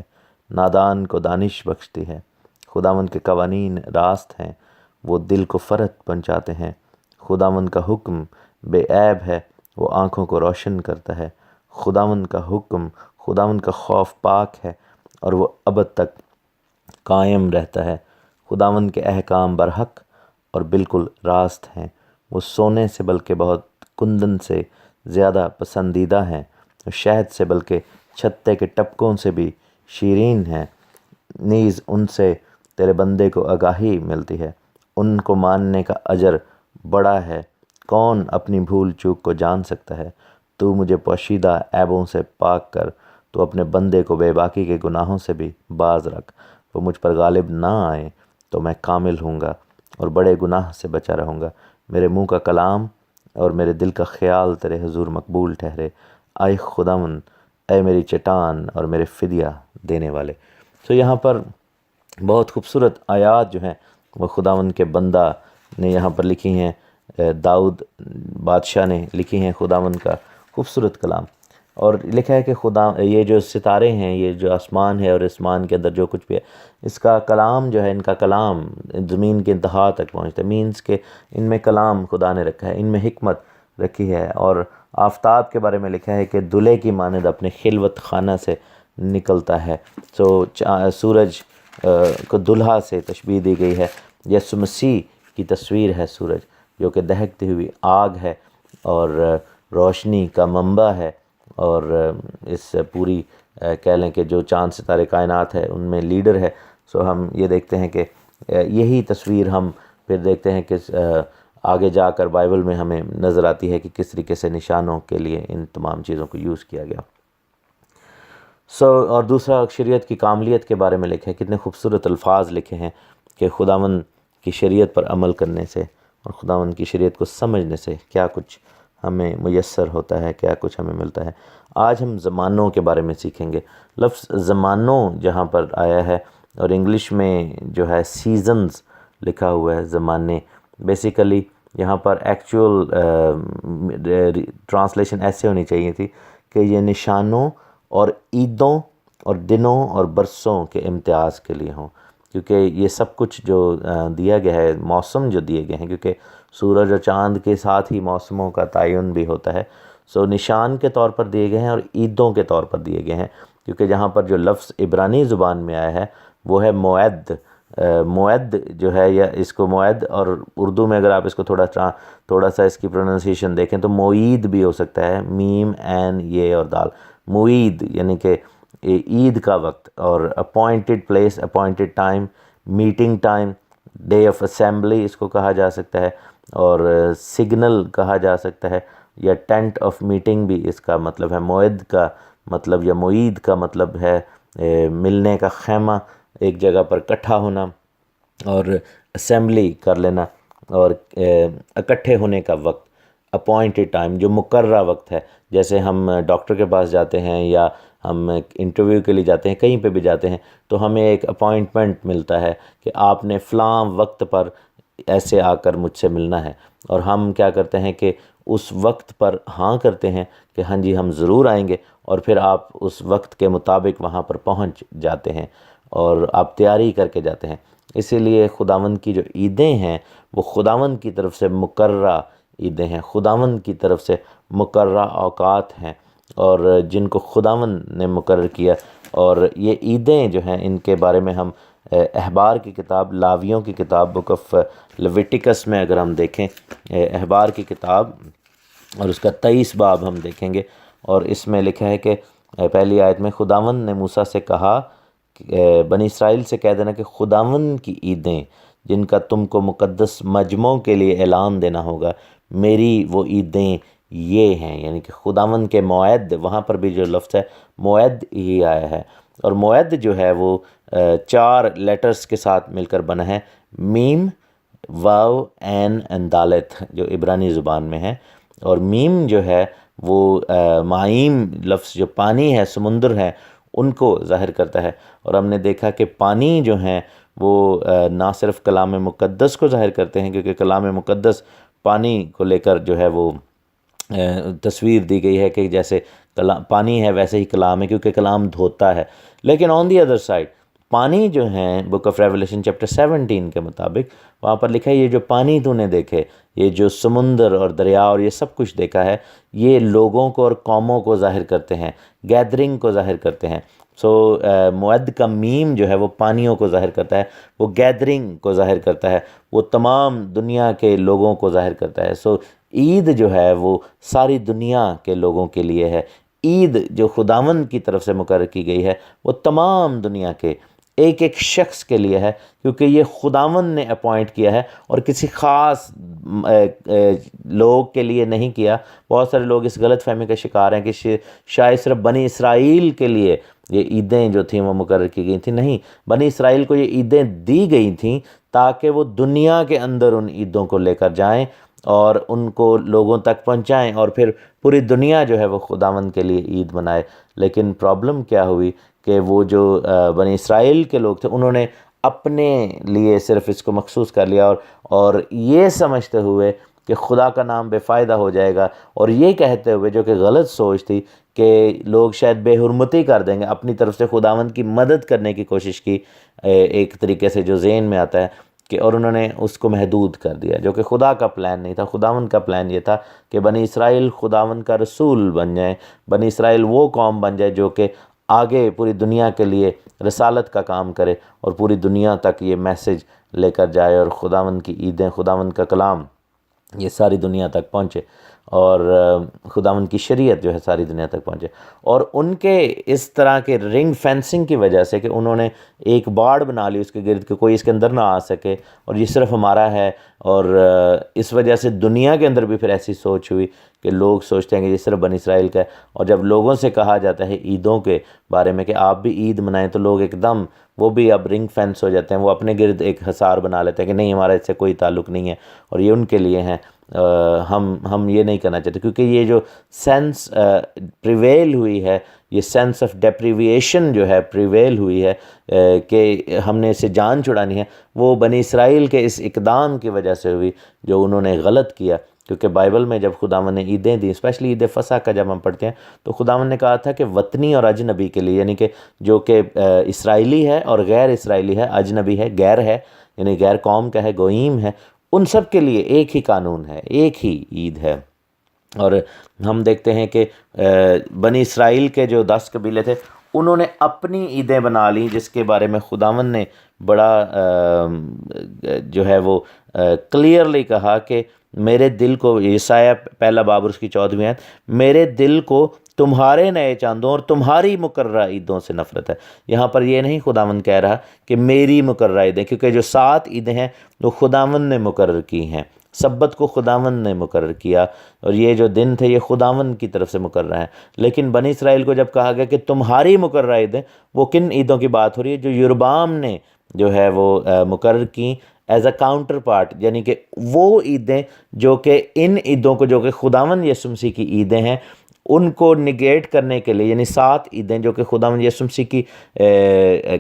نادان کو دانش بخشتی ہے۔ خداوند کے قوانین راست ہیں، وہ دل کو فرحت پہنچاتے ہیں۔ خداوند کا حکم بے عیب ہے، وہ آنکھوں کو روشن کرتا ہے۔ خداوند کا حکم، خداوند کا خوف پاک ہے، اور وہ ابد تک قائم رہتا ہے۔ خداوند کے احکام برحق اور بالکل راست ہیں، وہ سونے سے بلکہ بہت کندن سے زیادہ پسندیدہ ہیں، وہ شہد سے بلکہ چھتے کے ٹپکوں سے بھی شیرین ہیں۔ نیز ان سے تیرے بندے کو آگاہی ملتی ہے، ان کو ماننے کا اجر بڑا ہے۔ کون اپنی بھول چوک کو جان سکتا ہے؟ تو مجھے پوشیدہ عیبوں سے پاک کر، تو اپنے بندے کو بے باکی کے گناہوں سے بھی باز رکھ۔ وہ مجھ پر غالب نہ آئے تو میں کامل ہوں گا، اور بڑے گناہ سے بچا رہوں گا۔ میرے منہ کا کلام اور میرے دل کا خیال تیرے حضور مقبول ٹھہرے۔ آئے خداوند، اے میری چٹان اور میرے فدیہ دینے والے. تو یہاں پر بہت خوبصورت آیات جو ہیں وہ خداوند کے بندہ نے یہاں پر لکھی ہیں، داؤد بادشاہ نے لکھی ہیں خداوند کا خوبصورت کلام. اور لکھا ہے کہ یہ جو ستارے ہیں، یہ جو آسمان ہے اور آسمان کے اندر جو کچھ بھی ہے، اس کا کلام جو ہے، ان کا کلام زمین کے انتہا تک پہنچتا ہے. مینس کہ ان میں کلام خدا نے رکھا ہے، ان میں حکمت رکھی ہے. اور آفتاب کے بارے میں لکھا ہے کہ دلہے کی مانند اپنے خلوت خانہ سے نکلتا ہے. سورج کو دلہا سے تشبیہ دی گئی ہے. یسوع مسیح کی تصویر ہے سورج، جو کہ دہکتی ہوئی آگ ہے اور روشنی کا منبع ہے، اور اس پوری کہہ لیں کہ جو چاند ستارے کائنات ہے ان میں لیڈر ہے. سو ہم یہ دیکھتے ہیں کہ یہی تصویر ہم پھر دیکھتے ہیں کہ آگے جا کر بائبل میں ہمیں نظر آتی ہے کہ کس طریقے سے نشانوں کے لیے ان تمام چیزوں کو یوز کیا گیا. اور دوسرا شریعت کی کاملیت کے بارے میں لکھے، کتنے خوبصورت الفاظ لکھے ہیں کہ خداوند کی شریعت پر عمل کرنے سے اور خداوند کی شریعت کو سمجھنے سے کیا کچھ ہمیں میسر ہوتا ہے، کیا کچھ ہمیں ملتا ہے. آج ہم زمانوں کے بارے میں سیکھیں گے. لفظ زمانوں جہاں پر آیا ہے اور انگلش میں جو ہے سیزنز لکھا ہوا ہے، زمانے، بیسیکلی یہاں پر ایکچول ٹرانسلیشن ایسے ہونی چاہیے تھی کہ یہ نشانوں اور عیدوں اور دنوں اور برسوں کے امتیاز کے لیے ہوں، کیونکہ یہ سب کچھ جو دیا گیا ہے، موسم جو دیے گئے ہیں، کیونکہ سورج اور چاند کے ساتھ ہی موسموں کا تعین بھی ہوتا ہے. نشان کے طور پر دیے گئے ہیں اور عیدوں کے طور پر دیے گئے ہیں، کیونکہ جہاں پر جو لفظ عبرانی زبان میں آیا ہے وہ ہے موعد. موعد جو ہے، یا اس کو موعد، اور اردو میں اگر آپ اس کو تھوڑا سا اس کی پروننسیشن دیکھیں تو موعید بھی ہو سکتا ہے، میم عین یہ اور دال. موعید یعنی کہ عید کا وقت، اور appointed place, appointed time, meeting time, day of assembly اس کو کہا جا سکتا ہے، اور سگنل کہا جا سکتا ہے، یا ٹینٹ آف میٹنگ بھی اس کا مطلب ہے. موعد کا مطلب یا موعید کا مطلب ہے ملنے کا خیمہ، ایک جگہ پر اکٹھا ہونا اور اسمبلی کر لینا، اور اکٹھے ہونے کا وقت، اپوائنٹڈ ٹائم جو مقررہ وقت ہے. جیسے ہم ڈاکٹر کے پاس جاتے ہیں یا ہم انٹرویو کے لیے جاتے ہیں، کہیں پہ بھی جاتے ہیں، تو ہمیں ایک اپوائنٹمنٹ ملتا ہے کہ آپ نے فلاں وقت پر ایسے آ کر مجھ سے ملنا ہے، اور ہم کیا کرتے ہیں کہ اس وقت پر ہاں کرتے ہیں کہ ہاں جی ہم ضرور آئیں گے، اور پھر آپ اس وقت کے مطابق وہاں پر پہنچ جاتے ہیں اور آپ تیاری کر کے جاتے ہیں. اسی لیے خداوند کی جو عیدیں ہیں وہ خداوند کی طرف سے مقررہ عیدیں ہیں، خداوند کی طرف سے مقررہ اوقات ہیں، اور جن کو خداوند نے مقرر کیا. اور یہ عیدیں جو ہیں ان کے بارے میں ہم احبار کی کتاب، لاویوں کی کتاب، بک آف لیویٹیکس میں اگر ہم دیکھیں، احبار کی کتاب اور اس کا 23 باب ہم دیکھیں گے، اور اس میں لکھا ہے کہ پہلی آیت میں خداوند نے موسیٰ سے کہا کہ بنی اسرائیل سے کہہ دینا کہ خداوند کی عیدیں جن کا تم کو مقدس مجمعوں کے لیے اعلان دینا ہوگا، میری وہ عیدیں یہ ہیں. یعنی کہ خداوند کے موعد، وہاں پر بھی جو لفظ ہے موعد ہی آیا ہے، اور موعد جو ہے وہ 4 لیٹرز کے ساتھ مل کر بنا ہے، میم، واو، عین اینڈ دالت، جو عبرانی زبان میں ہے. اور میم جو ہے وہ معیم لفظ جو پانی ہے، سمندر ہے، ان کو ظاہر کرتا ہے. اور ہم نے دیکھا کہ پانی جو ہیں وہ نہ صرف کلام مقدس کو ظاہر کرتے ہیں، کیونکہ کلام مقدس پانی کو لے کر جو ہے وہ تصویر دی گئی ہے کہ جیسے پانی ہے ویسے ہی کلام ہے، کیونکہ کلام دھوتا ہے. لیکن آن دی ادر سائڈ پانی جو ہیں بک آف ریولیشن چیپٹر 17 کے مطابق وہاں پر لکھا ہے یہ جو پانی تو نے دیکھے، یہ جو سمندر اور دریا اور یہ سب کچھ دیکھا ہے، یہ لوگوں کو اور قوموں کو ظاہر کرتے ہیں، گیدرنگ کو ظاہر کرتے ہیں. موعد کا میم جو ہے وہ پانیوں کو ظاہر کرتا ہے، وہ گیدرنگ کو ظاہر کرتا ہے، وہ تمام دنیا کے لوگوں کو ظاہر کرتا ہے. عید جو ہے وہ ساری دنیا کے لوگوں کے لیے ہے. عید جو خداوند کی طرف سے مقرر کی گئی ہے وہ تمام دنیا کے ایک ایک شخص کے لیے ہے، کیونکہ یہ خداوند نے اپوائنٹ کیا ہے اور کسی خاص لوگ کے لیے نہیں کیا. بہت سارے لوگ اس غلط فہمی کا شکار ہیں کہ شاید صرف بنی اسرائیل کے لیے یہ عیدیں جو تھیں وہ مقرر کی گئی تھیں. نہیں، بنی اسرائیل کو یہ عیدیں دی گئی تھیں تاکہ وہ دنیا کے اندر ان عیدوں کو لے کر جائیں اور ان کو لوگوں تک پہنچائیں اور پھر پوری دنیا جو ہے وہ خداوند کے لیے عید منائے۔ لیکن پرابلم کیا ہوئی کہ وہ جو بنی اسرائیل کے لوگ تھے انہوں نے اپنے لیے صرف اس کو مخصوص کر لیا، اور یہ سمجھتے ہوئے کہ خدا کا نام بے فائدہ ہو جائے گا، اور یہ کہتے ہوئے، جو کہ غلط سوچ تھی، کہ لوگ شاید بے حرمتی کر دیں گے، اپنی طرف سے خداوند کی مدد کرنے کی کوشش کی ایک طریقے سے جو ذہن میں آتا ہے، کہ اور انہوں نے اس کو محدود کر دیا، جو کہ خدا کا پلان نہیں تھا۔ خداوند کا پلان یہ تھا کہ بنی اسرائیل خداوند کا رسول بن جائیں، بنی اسرائیل وہ قوم بن جائے جو کہ آگے پوری دنیا کے لیے رسالت کا کام کرے اور پوری دنیا تک یہ میسج لے کر جائے، اور خداوند کی عیدیں، خداوند کا کلام یہ ساری دنیا تک پہنچے، اور خداوند کی شریعت جو ہے ساری دنیا تک پہنچے۔ اور ان کے اس طرح کے رنگ فینسنگ کی وجہ سے کہ انہوں نے ایک باڑ بنا لی اس کے گرد کہ کوئی اس کے اندر نہ آ سکے، اور یہ صرف ہمارا ہے، اور اس وجہ سے دنیا کے اندر بھی پھر ایسی سوچ ہوئی کہ لوگ سوچتے ہیں کہ یہ صرف بنی اسرائیل کا ہے، اور جب لوگوں سے کہا جاتا ہے عیدوں کے بارے میں کہ آپ بھی عید منائیں، تو لوگ ایک دم وہ بھی اب رنگ فینس ہو جاتے ہیں، وہ اپنے گرد ایک حصار بنا لیتے ہیں کہ نہیں، ہمارا اس سے کوئی تعلق نہیں ہے اور یہ ان کے لیے ہیں، ہم یہ نہیں کرنا چاہتے، کیونکہ یہ جو سینس پریویل ہوئی ہے، یہ سینس آف ڈیپریویشن جو ہے پریویل ہوئی ہے کہ ہم نے اسے جان چھڑانی ہے، وہ بنی اسرائیل کے اس اقدام کی وجہ سے ہوئی جو انہوں نے غلط کیا۔ کیونکہ بائبل میں جب خداوند نے عیدیں دیں، اسپیشلی عید فصح کا جب ہم پڑھتے ہیں، تو خداوند نے کہا تھا کہ وطنی اور اجنبی کے لیے، یعنی کہ جو کہ اسرائیلی ہے اور غیر اسرائیلی ہے، اجنبی ہے، غیر ہے، یعنی غیر قوم کا ہے، گوئیم ہے، ان سب کے لیے ایک ہی قانون ہے، ایک ہی عید ہے۔ اور ہم دیکھتے ہیں کہ بنی اسرائیل کے جو 10 قبیلے تھے انہوں نے اپنی عیدیں بنا لیں، جس کے بارے میں خداوند نے بڑا جو ہے وہ کلیئرلی کہا کہ میرے دل کو، یسایہ پہلا باب اور اس کی 14ویں آیت، میرے دل کو تمہارے نئے چاندوں اور تمہاری مقررہ عیدوں سے نفرت ہے۔ یہاں پر یہ نہیں خداوند کہہ رہا کہ میری مقررہ عیدیں، کیونکہ جو 7 عیدیں ہیں وہ خداوند نے مقرر کی ہیں، سبت کو خداوند نے مقرر کیا، اور یہ جو دن تھے یہ خداوند کی طرف سے مقرر ہیں۔ لیکن بنی اسرائیل کو جب کہا گیا کہ تمہاری مقررہ عیدیں، وہ کن عیدوں کی بات ہو رہی ہے؟ جو یربعام نے جو ہے وہ مقرر کی ایز اے کاؤنٹر پارٹ، یعنی کہ وہ عیدیں جو کہ ان عیدوں کو، جو کہ خداوند یسوع مسیح کی عیدیں ہیں، ان کو نگیٹ کرنے کے لیے، یعنی 7 عیدیں جو کہ خداوند یسوع مسیح کی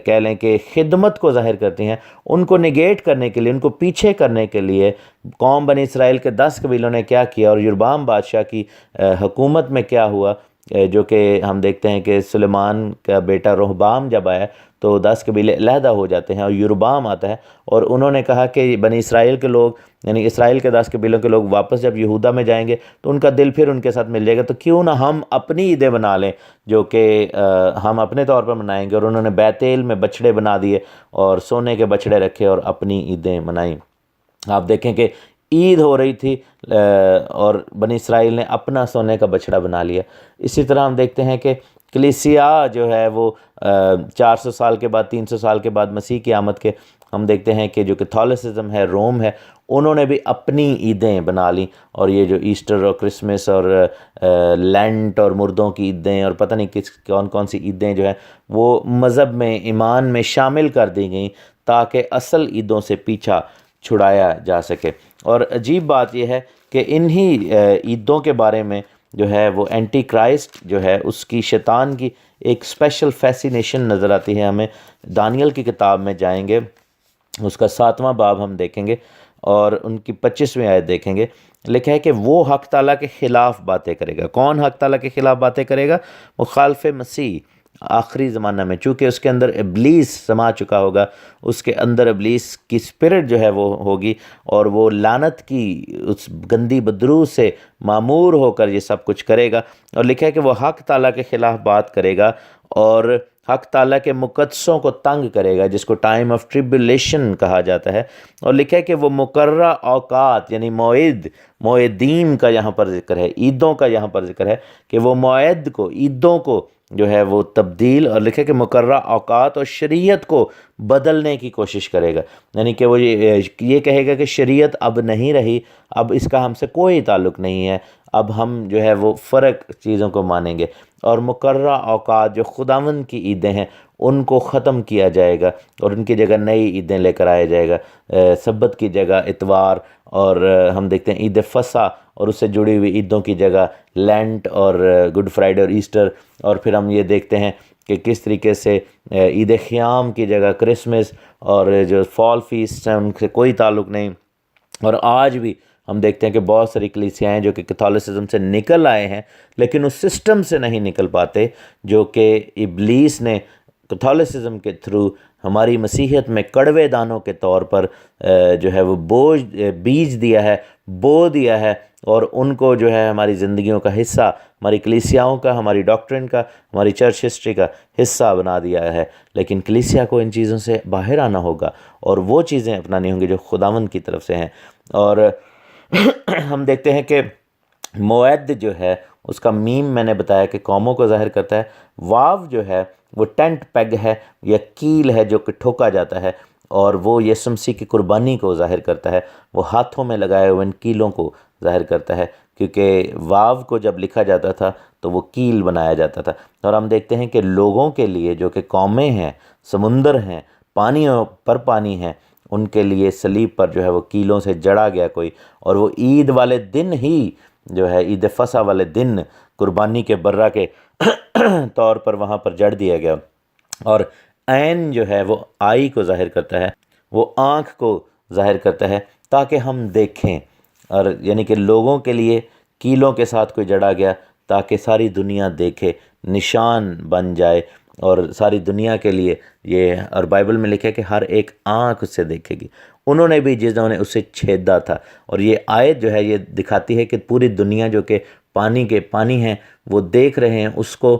کہہ لیں کہ خدمت کو ظاہر کرتی ہیں، ان کو نگیٹ کرنے کے لیے، ان کو پیچھے کرنے کے لیے قوم بنی اسرائیل کے 10 قبیلوں نے کیا کیا، اور یربعام بادشاہ کی حکومت میں کیا ہوا، جو کہ ہم دیکھتے ہیں کہ سلیمان کا بیٹا رہبعام جب آیا تو 10 قبیلے علیحدہ ہو جاتے ہیں اور یربعام آتا ہے، اور انہوں نے کہا کہ بنی اسرائیل کے لوگ، یعنی اسرائیل کے 10 قبیلوں کے لوگ واپس جب یہودا میں جائیں گے تو ان کا دل پھر ان کے ساتھ مل جائے گا، تو کیوں نہ ہم اپنی عیدیں بنا لیں جو کہ ہم اپنے طور پر منائیں گے۔ اور انہوں نے بیتیل میں بچڑے بنا دیے اور سونے کے بچڑے رکھے اور اپنی عیدیں منائیں۔ آپ دیکھیں کہ عید ہو رہی تھی اور بنی اسرائیل نے اپنا سونے کا بچڑا بنا لیا۔ اسی طرح ہم دیکھتے ہیں کہ کلیسیا جو ہے وہ 400 سال کے بعد، 300 سال کے بعد مسیح کی آمد کے، ہم دیکھتے ہیں کہ جو کیتھولسزم ہے، روم ہے، انہوں نے بھی اپنی عیدیں بنا لیں، اور یہ جو ایسٹر اور کرسمس اور لینٹ اور مردوں کی عیدیں اور پتہ نہیں کون کون سی عیدیں جو ہیں وہ مذہب میں، ایمان میں شامل کر دی گئیں تاکہ اصل عیدوں سے پیچھا چھڑایا جا سکے۔ اور عجیب بات یہ ہے کہ انہی عیدوں کے بارے میں جو ہے وہ اینٹی کرائسٹ جو ہے اس کی، شیطان کی ایک اسپیشل فیسینیشن نظر آتی ہے ہمیں۔ دانیل کی کتاب میں جائیں گے، اس کا 7واں باب ہم دیکھیں گے اور ان کی 25ویں آیت دیکھیں گے، لکھا ہے کہ وہ حق تعالیٰ کے خلاف باتیں کرے گا۔ کون حق تعالیٰ کے خلاف باتیں کرے گا؟ مخالف مسیح آخری زمانہ میں، چونکہ اس کے اندر ابلیس سما چکا ہوگا، اس کے اندر ابلیس کی اسپرٹ جو ہے وہ ہوگی، اور وہ لعنت کی اس گندی بدرو سے معمور ہو کر یہ سب کچھ کرے گا۔ اور لکھا ہے کہ وہ حق تعالیٰ کے خلاف بات کرے گا اور حق تعالیٰ کے مقدسوں کو تنگ کرے گا، جس کو ٹائم آف ٹریبولیشن کہا جاتا ہے۔ اور لکھا ہے کہ وہ مقررہ اوقات، یعنی موعدین کا یہاں پر ذکر ہے، عیدوں کا یہاں پر ذکر ہے کہ وہ موعد کو، عیدوں کو جو ہے وہ تبدیل، اور لکھے کہ مقررہ اوقات اور شریعت کو بدلنے کی کوشش کرے گا، یعنی کہ وہ یہ کہے گا کہ شریعت اب نہیں رہی، اب اس کا ہم سے کوئی تعلق نہیں ہے، اب ہم جو ہے وہ فرق چیزوں کو مانیں گے، اور مقررہ اوقات جو خداوند کی عیدیں ہیں ان کو ختم کیا جائے گا اور ان کی جگہ نئی عیدیں لے کر آیا جائے گا. سبت کی جگہ اتوار، اور ہم دیکھتے ہیں عید فصح اور اس سے جڑی ہوئی عیدوں کی جگہ لینٹ اور گڈ فرائیڈے اور ایسٹر. اور پھر ہم یہ دیکھتے ہیں کہ کس طریقے سے عید خیام کی جگہ کرسمس اور جو فال فیسٹ ہیں ان سے کوئی تعلق نہیں. اور آج بھی ہم دیکھتے ہیں کہ بہت ساری کلیسیاں ہیں جو کہ کیتھولسزم سے نکل آئے ہیں لیکن اس سسٹم سے نہیں نکل پاتے جو کہ ابلیس نے کیتھولسزم کے تھرو ہماری مسیحیت میں کڑوے دانوں کے طور پر جو ہے وہ بیج دیا ہے، بو دیا ہے، اور ان کو جو ہے ہماری زندگیوں کا حصہ، ہماری کلیسیاؤں کا، ہماری ڈاکٹرن کا، ہماری چرچ ہسٹری کا حصہ بنا دیا ہے. لیکن کلیسیا کو ان چیزوں سے باہر آنا ہوگا اور وہ چیزیں اپنانی ہوں گی جو خداوند کی طرف سے ہیں. اور ہم دیکھتے ہیں کہ موعد جو ہے اس کا میم میں نے بتایا کہ قوموں کو ظاہر کرتا ہے. واو جو ہے وہ ٹینٹ پیگ ہے یا کیل ہے جو کہ ٹھوکا جاتا ہے، اور وہ یسوع مسیح کی قربانی کو ظاہر کرتا ہے. وہ ہاتھوں میں لگائے ہوئے ان کیلوں کو ظاہر کرتا ہے، کیونکہ واو کو جب لکھا جاتا تھا تو وہ کیل بنایا جاتا تھا. اور ہم دیکھتے ہیں کہ لوگوں کے لیے جو کہ قومیں ہیں، سمندر ہیں، پانیوں پر پانی ہیں، ان کے لیے صلیب پر جو ہے وہ کیلوں سے جڑا گیا کوئی، اور وہ عید والے دن ہی جو ہے عید فصح والے دن قربانی کے برہ کے طور پر وہاں پر جڑ دیا گیا. اور عین جو ہے وہ آئی کو ظاہر کرتا ہے، وہ آنکھ کو ظاہر کرتا ہے تاکہ ہم دیکھیں. اور یعنی کہ لوگوں کے لیے کیلوں کے ساتھ کوئی جڑا گیا تاکہ ساری دنیا دیکھے، نشان بن جائے، اور ساری دنیا کے لیے یہ. اور بائبل میں لکھا ہے کہ ہر ایک آنکھ اسے دیکھے گی. انہوں نے بھی جنہوں نے اسے چھیدا تھا. اور یہ آیت جو ہے یہ دکھاتی ہے کہ پوری دنیا جو کہ پانی ہیں وہ دیکھ رہے ہیں اس کو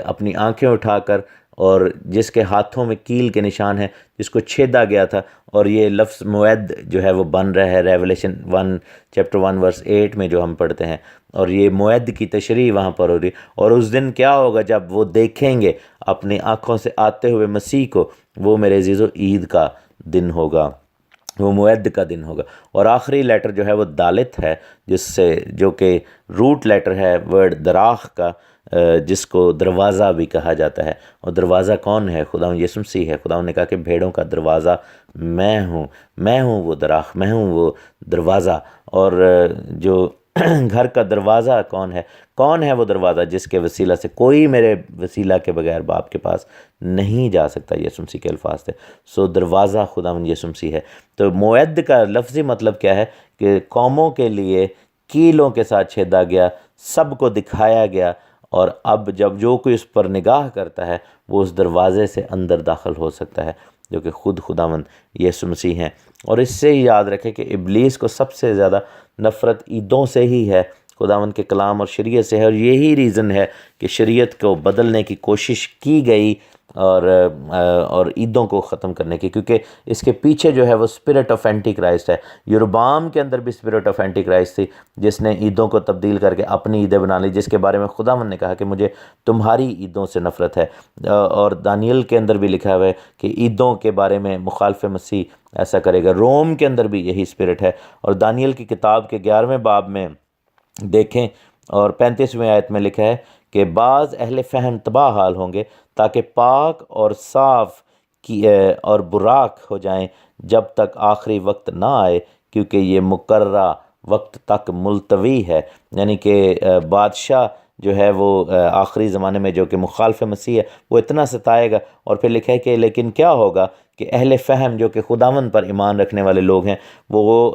اپنی آنکھیں اٹھا کر، اور جس کے ہاتھوں میں کیل کے نشان ہیں، جس کو چھیدا گیا تھا. اور یہ لفظ موعد جو ہے وہ بن رہا ہے ریولیشن 1:1 میں جو ہم پڑھتے ہیں، اور یہ موعد کی تشریح وہاں پر ہو رہی. اور اس دن کیا ہوگا جب وہ دیکھیں گے اپنی آنکھوں سے آتے ہوئے مسیح کو، وہ میرے عزیزو عید کا دن ہوگا، وہ موعد کا دن ہوگا. اور آخری لیٹر جو ہے وہ دالت ہے، جو کہ روٹ لیٹر ہے ورڈ دراخ کا، جس کو دروازہ بھی کہا جاتا ہے. اور دروازہ کون ہے؟ خداوند یسوع مسیح ہے. خداوند نے کہا کہ بھیڑوں کا دروازہ میں ہوں وہ دراخ، میں ہوں وہ دروازہ. اور جو گھر کا دروازہ کون ہے وہ دروازہ جس کے وسیلہ سے کوئی میرے وسیلہ کے بغیر باپ کے پاس نہیں جا سکتا. یسوع مسیح کے الفاظ تھے. سو دروازہ خداوند یسوع مسیح ہے. تو موعد کا لفظی مطلب کیا ہے کہ قوموں کے لیے کیلوں کے ساتھ چھیدا گیا، سب کو دکھایا گیا، اور اب جب جو کوئی اس پر نگاہ کرتا ہے وہ اس دروازے سے اندر داخل ہو سکتا ہے، جو کہ خود خداوند یسوع مسیح ہیں. اور اس سے ہی یاد رکھیں کہ ابلیس کو سب سے زیادہ نفرت عیدوں سے ہی ہے، خداوند کے کلام اور شریعت سے ہے. اور یہی ریزن ہے کہ شریعت کو بدلنے کی کوشش کی گئی اور عیدوں کو ختم کرنے کی، کیونکہ اس کے پیچھے جو ہے وہ اسپرٹ آف اینٹی کرائسٹ ہے. یروبام کے اندر بھی اسپرٹ آف اینٹی کرائسٹ تھی، جس نے عیدوں کو تبدیل کر کے اپنی عیدیں بنا لی، جس کے بارے میں خداوند نے کہا کہ مجھے تمہاری عیدوں سے نفرت ہے. اور دانیل کے اندر بھی لکھا ہوا ہے کہ عیدوں کے بارے میں مخالف مسیح ایسا کرے گا. روم کے اندر بھی یہی اسپرٹ ہے. اور دانیل کی کتاب کے 11ویں باب میں دیکھیں اور 35ویں آیت میں لکھا ہے کہ بعض اہل فہم تباہ حال ہوں گے تاکہ پاک اور صاف اور براق ہو جائیں جب تک آخری وقت نہ آئے، کیونکہ یہ مقررہ وقت تک ملتوی ہے. یعنی کہ بادشاہ جو ہے وہ آخری زمانے میں جو کہ مخالف مسیح ہے وہ اتنا ستائے گا. اور پھر لکھا ہے کہ لیکن کیا ہوگا کہ اہل فہم جو کہ خداوند پر ایمان رکھنے والے لوگ ہیں وہ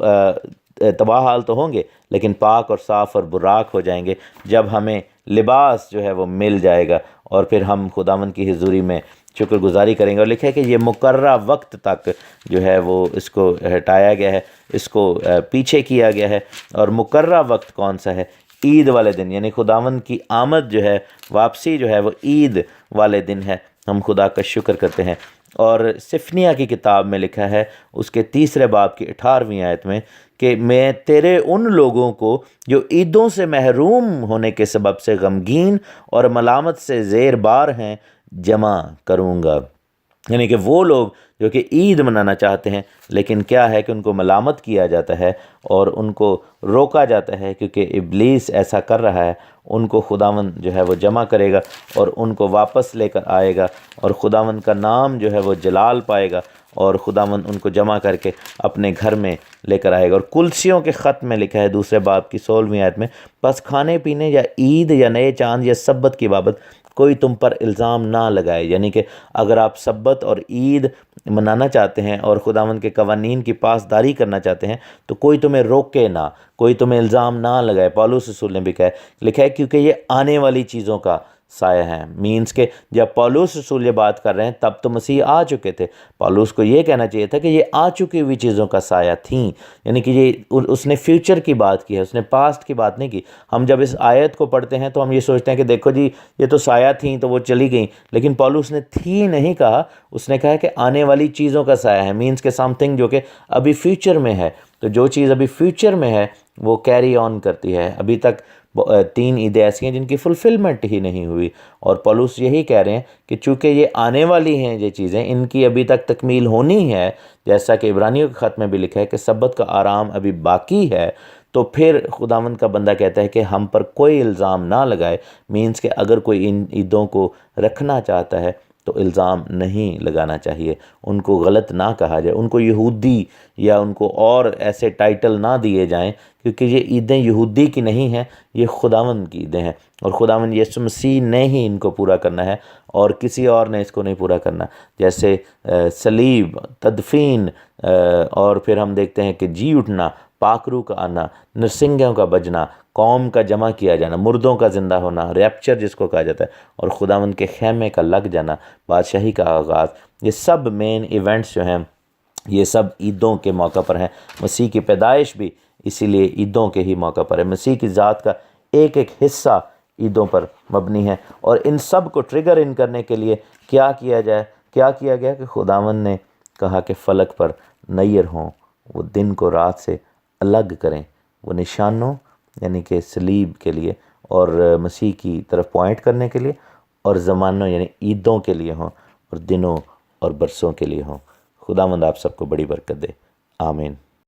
تباہ حال تو ہوں گے لیکن پاک اور صاف اور براق ہو جائیں گے جب ہمیں لباس جو ہے وہ مل جائے گا، اور پھر ہم خداوند کی حضوری میں شکر گزاری کریں گے. اور لکھا ہے کہ یہ مقررہ وقت تک جو ہے وہ اس کو ہٹایا گیا ہے، اس کو پیچھے کیا گیا ہے. اور مقررہ وقت کون سا ہے؟ عید والے دن. یعنی خداوند کی آمد جو ہے، واپسی جو ہے وہ عید والے دن ہے. ہم خدا کا شکر کرتے ہیں. اور سفنیہ کی کتاب میں لکھا ہے اس کے 3 باب کی 18ویں آیت میں کہ میں تیرے ان لوگوں کو جو عیدوں سے محروم ہونے کے سبب سے غمگین اور ملامت سے زیر بار ہیں جمع کروں گا. یعنی کہ وہ لوگ جو کہ عید منانا چاہتے ہیں لیکن کیا ہے کہ ان کو ملامت کیا جاتا ہے اور ان کو روکا جاتا ہے، کیونکہ ابلیس ایسا کر رہا ہے، ان کو خداوند جو ہے وہ جمع کرے گا اور ان کو واپس لے کر آئے گا، اور خداوند کا نام جو ہے وہ جلال پائے گا، اور خداوند ان کو جمع کر کے اپنے گھر میں لے کر آئے گا۔ اور کلسیوں کے خط میں لکھا ہے دوسرے باب کی 16ویں آیت میں، بس کھانے پینے یا عید یا نئے چاند یا سبت کی بابت کوئی تم پر الزام نہ لگائے۔ یعنی کہ اگر آپ سبت اور عید منانا چاہتے ہیں اور خداوند کے قوانین کی پاسداری کرنا چاہتے ہیں تو کوئی تمہیں روکے نہ، کوئی تمہیں الزام نہ لگائے۔ پولس رسول نے بھی لکھا ہے کیونکہ یہ آنے والی چیزوں کا سایہ ہیں۔ مینس کہ جب پولس رسول یہ بات کر رہے ہیں تب تو مسیح آ چکے تھے، پولس کو یہ کہنا چاہیے تھا کہ یہ آ چکی ہوئی چیزوں کا سایہ تھیں، یعنی کہ یہ اس نے فیوچر کی بات کی ہے، اس نے پاسٹ کی بات نہیں کی۔ ہم جب اس آیت کو پڑھتے ہیں تو ہم یہ سوچتے ہیں کہ دیکھو جی یہ تو سایہ تھیں تو وہ چلی گئیں، لیکن پولس نے تھی نہیں کہا، اس نے کہا کہ آنے والی چیزوں کا سایہ ہے، مینس کہ سم تھنگ جو کہ ابھی فیوچر میں ہے۔ تو جو چیز ابھی فیوچر میں ہے وہ کیری آن کرتی ہے۔ ابھی تک 3 عیدیں ایسی ہیں جن کی فلفلمنٹ ہی نہیں ہوئی، اور پولس یہی کہہ رہے ہیں کہ چونکہ یہ آنے والی ہیں یہ چیزیں، ان کی ابھی تک تکمیل ہونی ہے، جیسا کہ عبرانیوں کے خط میں بھی لکھا ہے کہ سبت کا آرام ابھی باقی ہے، تو پھر خداوند کا بندہ کہتا ہے کہ ہم پر کوئی الزام نہ لگائے۔ مینس کہ اگر کوئی ان عیدوں کو رکھنا چاہتا ہے تو الزام نہیں لگانا چاہیے، ان کو غلط نہ کہا جائے، ان کو یہودی یا ان کو اور ایسے ٹائٹل نہ دیے جائیں، کیونکہ یہ عیدیں یہودی کی نہیں ہیں، یہ خداوند کی عیدیں ہیں، اور خداوند یسوع مسیح نے ہی ان کو پورا کرنا ہے اور کسی اور نے اس کو نہیں پورا کرنا۔ جیسے صلیب، تدفین، اور پھر ہم دیکھتے ہیں کہ جی اٹھنا، پاک روح کا آنا، نرسنگیوں کا بجنا، قوم کا جمع کیا جانا، مردوں کا زندہ ہونا، ریپچر جس کو کہا جاتا ہے، اور خداوند کے خیمے کا لگ جانا، بادشاہی کا آغاز، یہ سب مین ایونٹس جو ہیں یہ سب عیدوں کے موقع پر ہیں۔ مسیح کی پیدائش بھی اسی لیے عیدوں کے ہی موقع پر ہے۔ مسیح کی ذات کا ایک ایک حصہ عیدوں پر مبنی ہے، اور ان سب کو ٹریگر ان کرنے کے لیے کیا کیا جائے، کیا کیا گیا کہ خداوند نے کہا کہ فلک پر نیر ہوں، وہ دن کو رات سے الگ کریں، وہ نشانوں یعنی کہ صلیب کے لیے اور مسیح کی طرف پوائنٹ کرنے کے لیے، اور زمانوں یعنی عیدوں کے لیے ہوں، اور دنوں اور برسوں کے لیے ہوں۔ خداوند آپ سب کو بڑی برکت دے، آمین۔